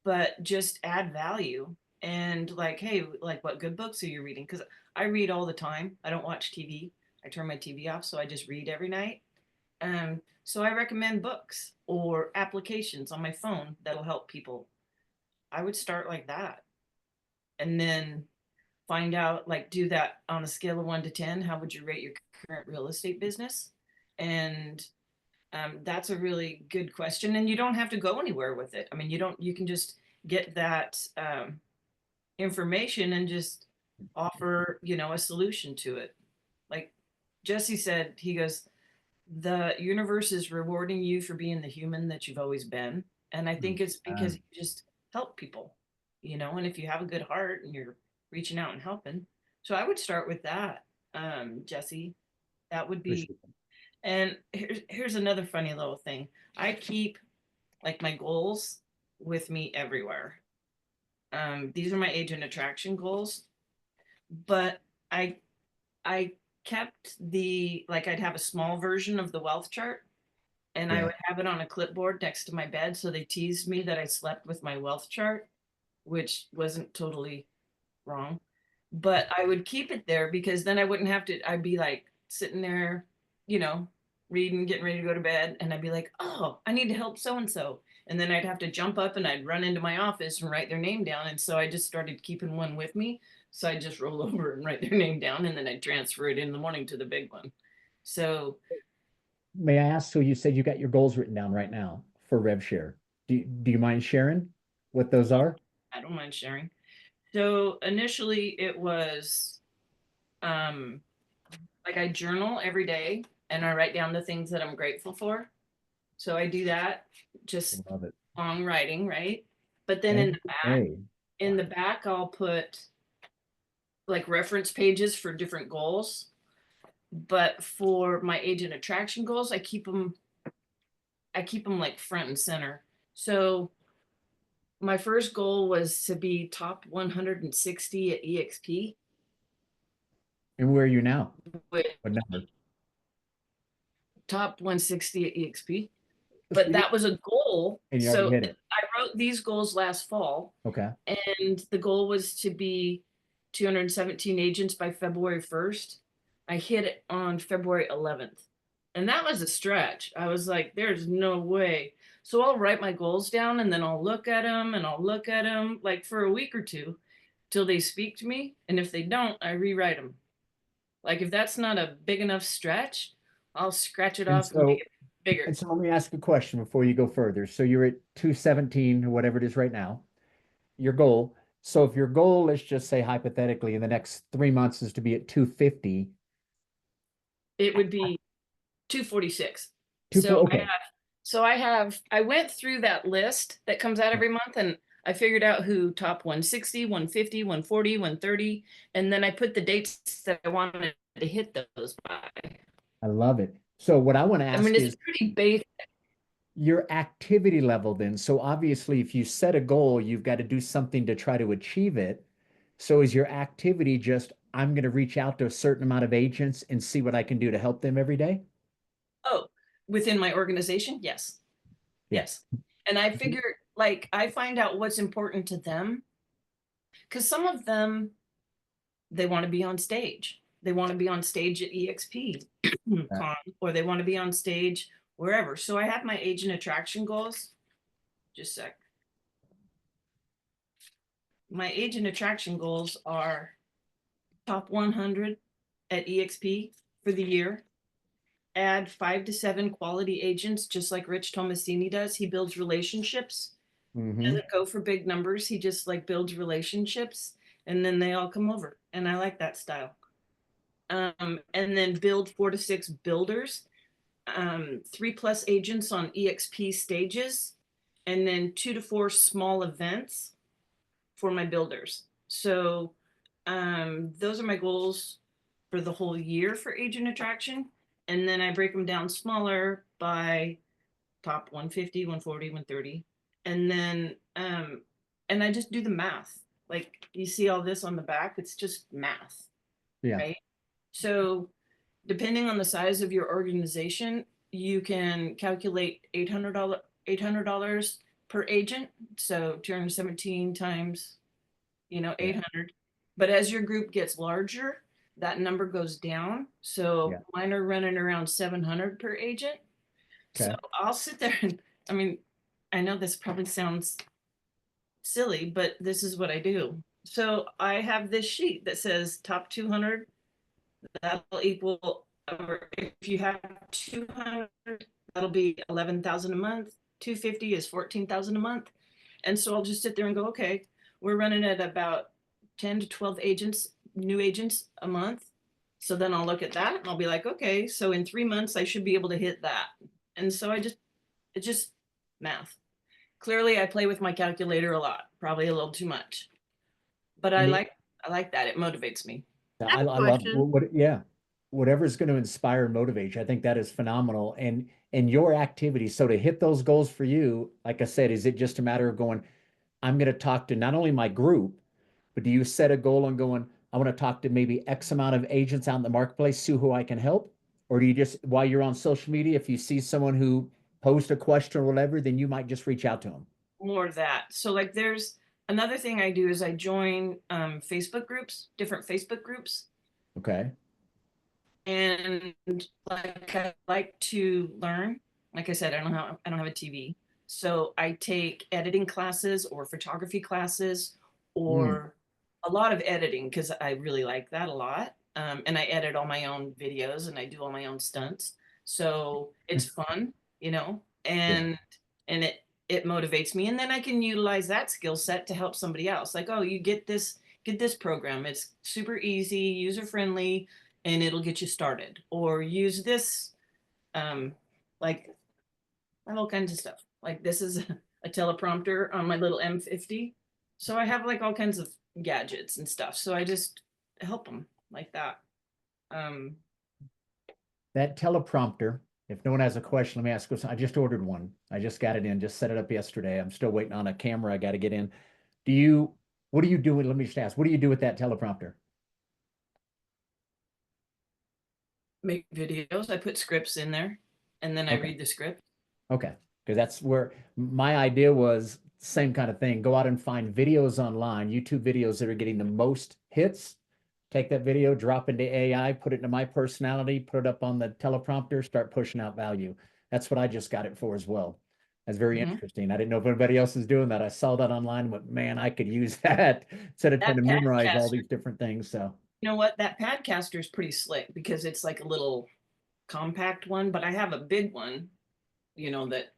but just add value. And like, hey, like what good books are you reading? Because I read all the time. I don't watch TV. I turn my TV off, so I just read every night. So I recommend books or applications on my phone that'll help people. I would start like that. And then find out, like, do that on a scale of 1 to 10. How would you rate your current real estate business? And that's a really good question. And you don't have to go anywhere with it. I mean, you can just get that information and just offer, a solution to it. Like Jesse said, he goes, the universe is rewarding you for being the human that you've always been. And I think it's because you just help people, and if you have a good heart and you're reaching out and helping. So I would start with that, Jesse. That would be, Appreciate it. and here's another funny little thing. I keep like my goals with me everywhere. These are my agent attraction goals, but I kept I'd have a small version of the wealth chart and I Yeah. would have it on a clipboard next to my bed. So they teased me that I slept with my wealth chart, which wasn't totally wrong. But I would keep it there because then I wouldn't have to, I'd be like sitting there, you know, reading, getting ready to go to bed. And I'd be like, oh, I need to help so and so. And then I'd have to jump up and I'd run into my office and write their name down. And so I just started keeping one with me. So I just roll over and write their name down and then I transfer it in the morning to the big one. So May I ask, so you said you got your goals written down right now for rev share. Do you mind sharing what those are? I don't mind sharing. So initially it was um, like I journal every day and I write down the things that I'm grateful for. So I do that, I just love it. long writing, right? But then Every day. in the back, I'll put like reference pages for different goals. But for my agent attraction goals, I keep them like front and center. So my first goal was to be top 160 at EXP, And where are you now? with What number? top 160 at EXP. But that was a goal. And you already So hit it. I wrote these goals last fall, Okay. and the goal was to be 217 agents by February 1st. I hit it on February 11th. And that was a stretch. I was like, there's no way. So I'll write my goals down and then I'll look at them and I'll look at them like for a week or two till they speak to me. And if they don't, I rewrite them. Like if that's not a big enough stretch, I'll scratch it And off and make so, it bigger. and so let me ask a question before you go further. So you're at 217 or whatever it is right now, your goal. So if your goal, let's just say hypothetically, in the next 3 months is to be at 250, It would be 246. So okay. I went through that list that comes out every month and I figured out who top 160, 150, 140, 130, and then I put the dates that I wanted to hit those by. I love it. So what I want to I mean, ask it's is pretty basic. your activity level then. So obviously, if you set a goal, you've got to do something to try to achieve it. So is your activity just, I'm going to reach out to a certain amount of agents and see what I can do to help them every day? Oh, within my organization? Yes. Yeah. Yes. And I figure, like, I find out what's important to them because some of them, they want to be on stage. They want to be on stage at EXP con, or they want to be on stage wherever. So I have my agent attraction goals. Just a sec. My agent attraction goals are top 100 at EXP for the year. Add 5 to 7 quality agents, just like Rich Tomasini does. He builds relationships. Mm-hmm. Doesn't go for big numbers. He just like builds relationships. and then they all come over, and I like that style. And then build 4 to 6 builders, 3+ agents on EXP stages, and then 2 to 4 small events for my builders. So those are my goals for the whole year for agent attraction. And then I break them down smaller by top 150, 140, 130. And then and I just do the math. Like you see all this on the back, it's just math, Yeah. right? So depending on the size of your organization, you can calculate $800 per agent. So 217 times, Yeah. 800. But as your group gets larger, that number goes down. So Yeah. mine are running around 700 per agent. So Okay. I'll sit there and, I mean, I know this probably sounds silly, but this is what I do. So I have this sheet that says top 200, that'll equal, or if you have 200, that'll be 11,000 a month. 250 is 14,000 a month. And so I'll just sit there and go, okay, we're running at about 10 to 12 agents, new agents a month. So then I'll look at that and I'll be like, okay, so in 3 months I should be able to hit that. And so it's just math. Clearly I play with my calculator a lot, probably a little too much. But And I like that. It motivates me. I have a I love question. yeah, whatever's going to inspire and motivate you. I think that is phenomenal. And your activity. So to hit those goals for you, like I said, is it just a matter of going, I'm going to talk to not only my group, but do you set a goal on going, I want to talk to maybe X amount of agents out in the marketplace, see who I can help? Or do you just, while you're on social media, if you see someone who posed a question or whatever, then you might just reach out to them? More of that. So like there's another thing I do is I join Facebook groups, different Facebook groups. Okay. And like I like to learn. Like I said, I don't have a TV. So I take editing classes or photography classes Mm. or a lot of editing because I really like that a lot. And I edit all my own videos and I do all my own stunts. So it's fun, Yeah. and it motivates me. And then I can utilize that skill set to help somebody else. Like, oh, you get this program. It's super easy, user friendly, and it'll get you started. Or use this, um, like all kinds of stuff. Like this is a teleprompter on my little M50. So I have like all kinds of gadgets and stuff. So I just help them like that. Um, That teleprompter, if no one has a question, let me ask you. I just ordered one. I just got it in, just set it up yesterday. I'm still waiting on a camera I got to get in. Do you, what do you do with, let me just ask, what do you do with that teleprompter? make videos. I put scripts in there and then I Okay. read the script. Okay. Because that's where my idea was same kind of thing. Go out and find videos online, YouTube videos that are getting the most hits. Take that video, drop into AI, put it into my personality, put it up on the teleprompter, start pushing out value. That's what I just got it for as well. That's very Mhm. interesting. I didn't know if anybody else is doing that. I saw that online, but man, I could use that instead of trying That to memorize all Padcaster, these different things. So you know what? That Padcaster is pretty slick because it's like a little compact one, but I have a big one, that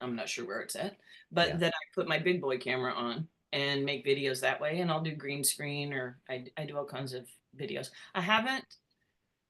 I'm not sure where it's at, but yeah. that I put my big boy camera on and make videos that way. And I'll do green screen or I do all kinds of videos. I haven't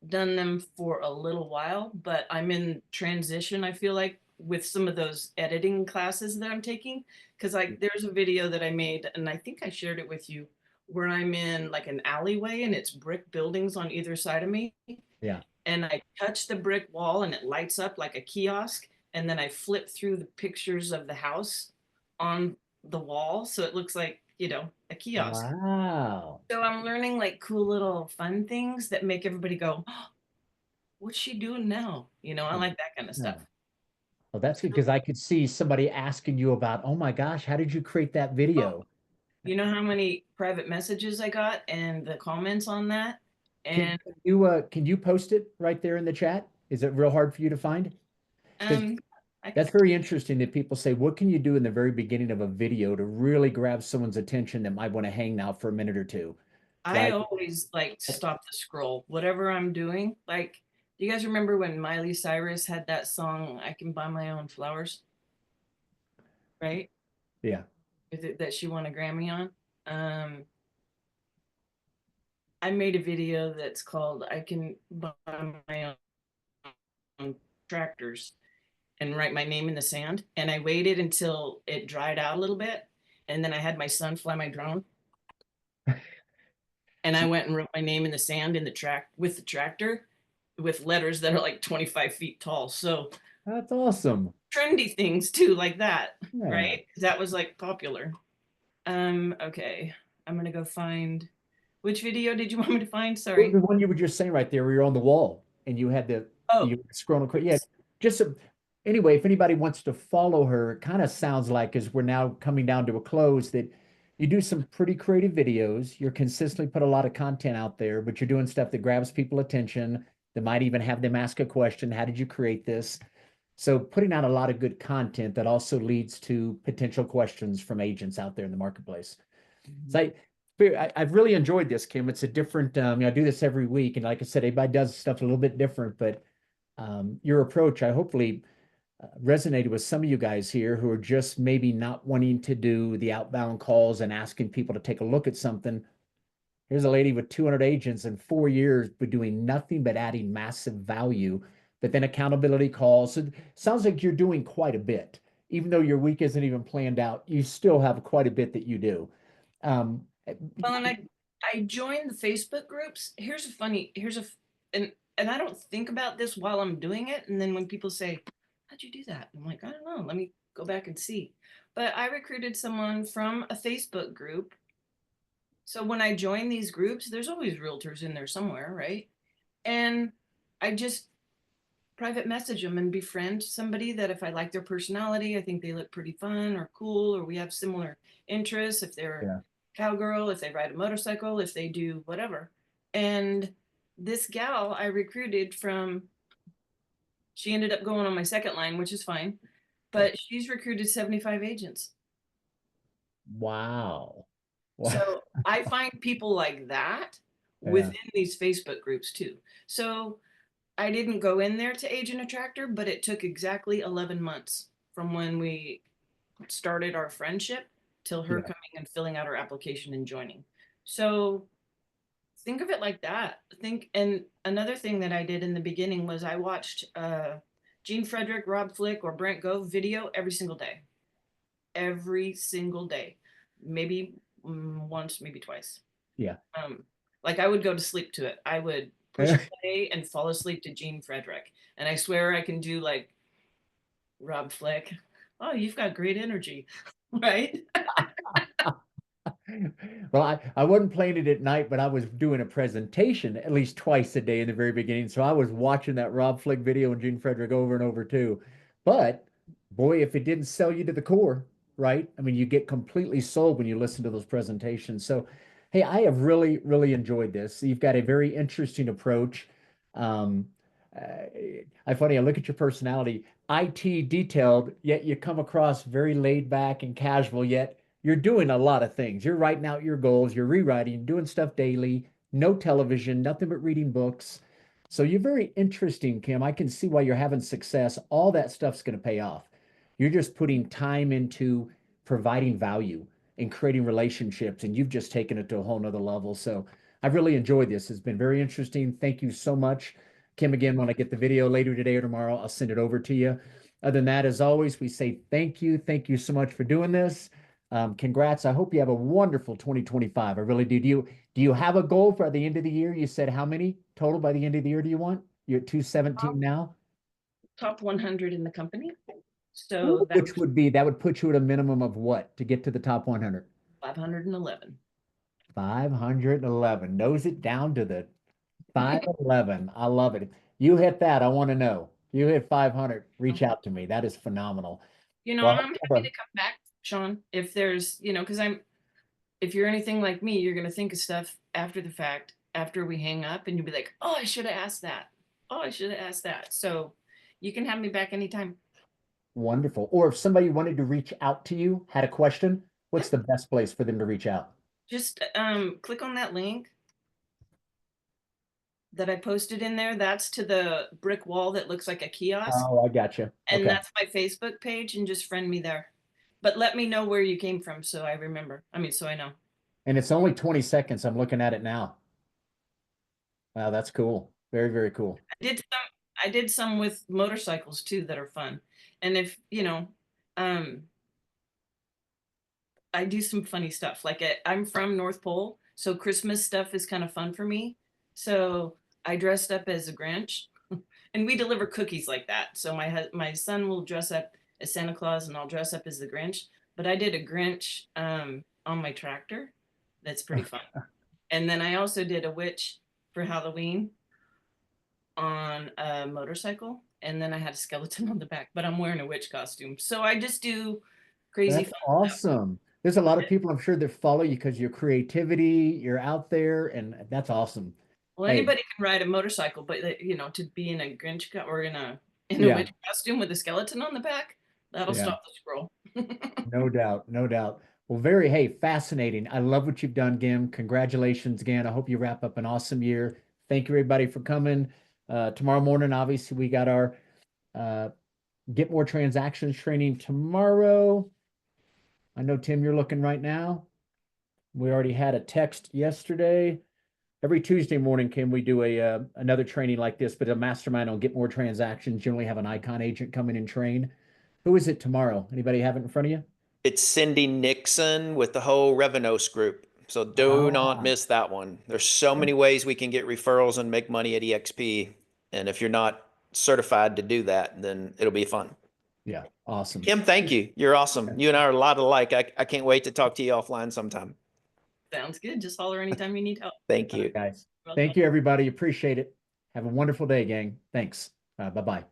done them for a little while, but I'm in transition, I feel like, with some of those editing classes that I'm taking. Cause like there's a video that I made and I think I shared it with you where I'm in like an alleyway and it's brick buildings on either side of me Yeah. and I touch the brick wall and it lights up like a kiosk. And then I flip through the pictures of the house on the wall. So it looks like, a kiosk. Wow. So I'm learning like cool little fun things that make everybody go, oh, what's she doing now? I Yeah. like that kind of Yeah. stuff. Well, that's good because I could see somebody asking you about, oh my gosh, how did you create that Oh, video? you know how many private messages I got and the comments on that? And Can you post it right there in the chat? Is it real hard for you to find? Because um, I that's very interesting that people say, what can you do in the very beginning of a video to really grab someone's attention that might want to hang now for a minute or two, I right? always like stop the scroll, whatever I'm doing. Like, do you guys remember when Miley Cyrus had that song, I Can Buy My Own Flowers, right? Yeah. Is it that she won a Grammy on? Um, I made a video that's called I Can Buy My Own Tractors and write my name in the sand. And I waited until it dried out a little bit. And then I had my son fly my drone. And I went and wrote my name in the sand in the track with the tractor with letters that are like 25 feet tall. So That's awesome. trendy things too, like that, Yeah. right? That was like popular. Okay. I'm gonna go find which video did you want me to find? The Sorry. one you were just saying right there, where you're on the wall and you had the Oh, you were scrolling quick. Yeah, just anyway, if anybody wants to follow her, it kind of sounds like as we're now coming down to a close that you do some pretty creative videos. You're consistently put a lot of content out there, but you're doing stuff that grabs people attention, that might even have them ask a question. How did you create this? So putting out a lot of good content that also leads to potential questions from agents out there in the marketplace. So I've really enjoyed this, Kim. It's a different, I do this every week. And like I said, everybody does stuff a little bit different, but your approach, I hopefully resonated with some of you guys here who are just maybe not wanting to do the outbound calls and asking people to take a look at something. Here's a lady with 200 agents in 4 years, but doing nothing but adding massive value, but then accountability calls. So it sounds like you're doing quite a bit. Even though your week isn't even planned out, you still have quite a bit that you do. Um, well, and I joined the Facebook groups. And I don't think about this while I'm doing it. And then when people say, how'd you do that? I'm like, I don't know. Let me go back and see. But I recruited someone from a Facebook group. So when I join these groups, there's always realtors in there somewhere, right? And I just private message them and befriend somebody that if I like their personality, I think they look pretty fun or cool, or we have similar interests. If they're yeah, cowgirl, if they ride a motorcycle, if they do whatever. And this gal I recruited from, she ended up going on my second line, which is fine, yeah. but she's recruited 75 agents. Wow. Wow. So I find people like that Yeah. within these Facebook groups too. So I didn't go in there to agent attractor, but it took exactly 11 months from when we started our friendship till her Yeah. coming and filling out her application and joining. So think of it like that. And another thing that I did in the beginning was I watched Gene Frederick, Rob Flick, or Brent Gove video every single day, maybe once, maybe twice. Yeah. Um, like I would go to sleep to it. I would push play and fall asleep to Gene Frederick. And I swear I can do like Rob Flick. Oh, you've got great energy, right? Well, I wasn't playing it at night, but I was doing a presentation at least twice a day in the very beginning. So I was watching that Rob Flick video and Gene Frederick over and over too. But boy, if it didn't sell you to the core, right? I mean, you get completely sold when you listen to those presentations. So, hey, I have really, really enjoyed this. You've got a very interesting approach. Um, I look at your personality, IT detailed, yet you come across very laid back and casual, yet you're doing a lot of things. You're writing out your goals, you're rewriting, doing stuff daily, no television, nothing but reading books. So you're very interesting, Kim. I can see why you're having success. All that stuff's going to pay off. You're just putting time into providing value and creating relationships, and you've just taken it to a whole nother level. So I've really enjoyed this. It's been very interesting. Thank you so much. Kim, again, when I get the video later today or tomorrow, I'll send it over to you. Other than that, as always, we say thank you. Thank you so much for doing this. Congrats. I hope you have a wonderful 2025. I really do. Do you have a goal for the end of the year? You said how many total by the end of the year do you want? You're at 217 now, Top 100 in the company. So that which would be that would put you at a minimum of what to get to the top 100? 511. 511. Knows it down to the 511. I love it. You hit that. I want to know. You hit 500. Reach out to me. That is phenomenal. And Well, I'm happy to come back, Sean, if there's, because if you're anything like me, you're going to think of stuff after the fact, after we hang up, and you'll be like, oh, I should have asked that. Oh, I should have asked that. So you can have me back anytime. wonderful. Or if somebody wanted to reach out to you, had a question, what's the best place for them to reach out? Just click on that link that I posted in there. That's to the brick wall that looks like a kiosk. Oh, I got you. And Okay. that's my Facebook page, and just friend me there. But let me know where you came from so I remember. So I know. And it's only 20 seconds. I'm looking at it now. Wow, that's cool. Very, very cool. I did some with motorcycles too that are fun. And if, um, I do some funny stuff. Like I'm from North Pole, so Christmas stuff is kind of fun for me. So I dressed up as a Grinch, and we deliver cookies like that. So my son will dress up as Santa Claus, and I'll dress up as the Grinch. But I did a Grinch on my tractor. That's pretty fun. And then I also did a witch for Halloween on a motorcycle, and then I had a skeleton on the back. But I'm wearing a witch costume, so I just do crazy That's fun stuff. awesome. There's a lot of people I'm sure that follow you because your creativity, you're out there, and that's awesome. Well, Hey, anybody can ride a motorcycle, but to be in a or in a yeah, witch costume with a skeleton on the back, that'll yeah, stop the scroll. no doubt, no doubt. Well, very, hey, fascinating. I love what you've done, Gim. Congratulations again. I hope you wrap up an awesome year. Thank you, everybody, for coming. Tomorrow morning, obviously, we got our uh, Get More Transactions training tomorrow. I know, Tim, you're looking right now. We already had a text yesterday. Every Tuesday morning, can we do a another training like this, but a mastermind on Get More Transactions? Generally have an icon agent come in and train. Who is it tomorrow? Anybody have it in front of you? It's Cindy Nixon with the whole Revenos group. So do not Ah, miss that one. There's so many ways we can get referrals and make money at EXP. And if you're not certified to do that, then it'll be fun. yeah, awesome. Kim, thank you. You're awesome. You and I are a lot alike. I can't wait to talk to you offline sometime. Sounds good. Just holler anytime you need help. Thank All right, you. guys. Welcome. Thank you, everybody. Appreciate it. Have a wonderful day, gang. Thanks. Bye-bye.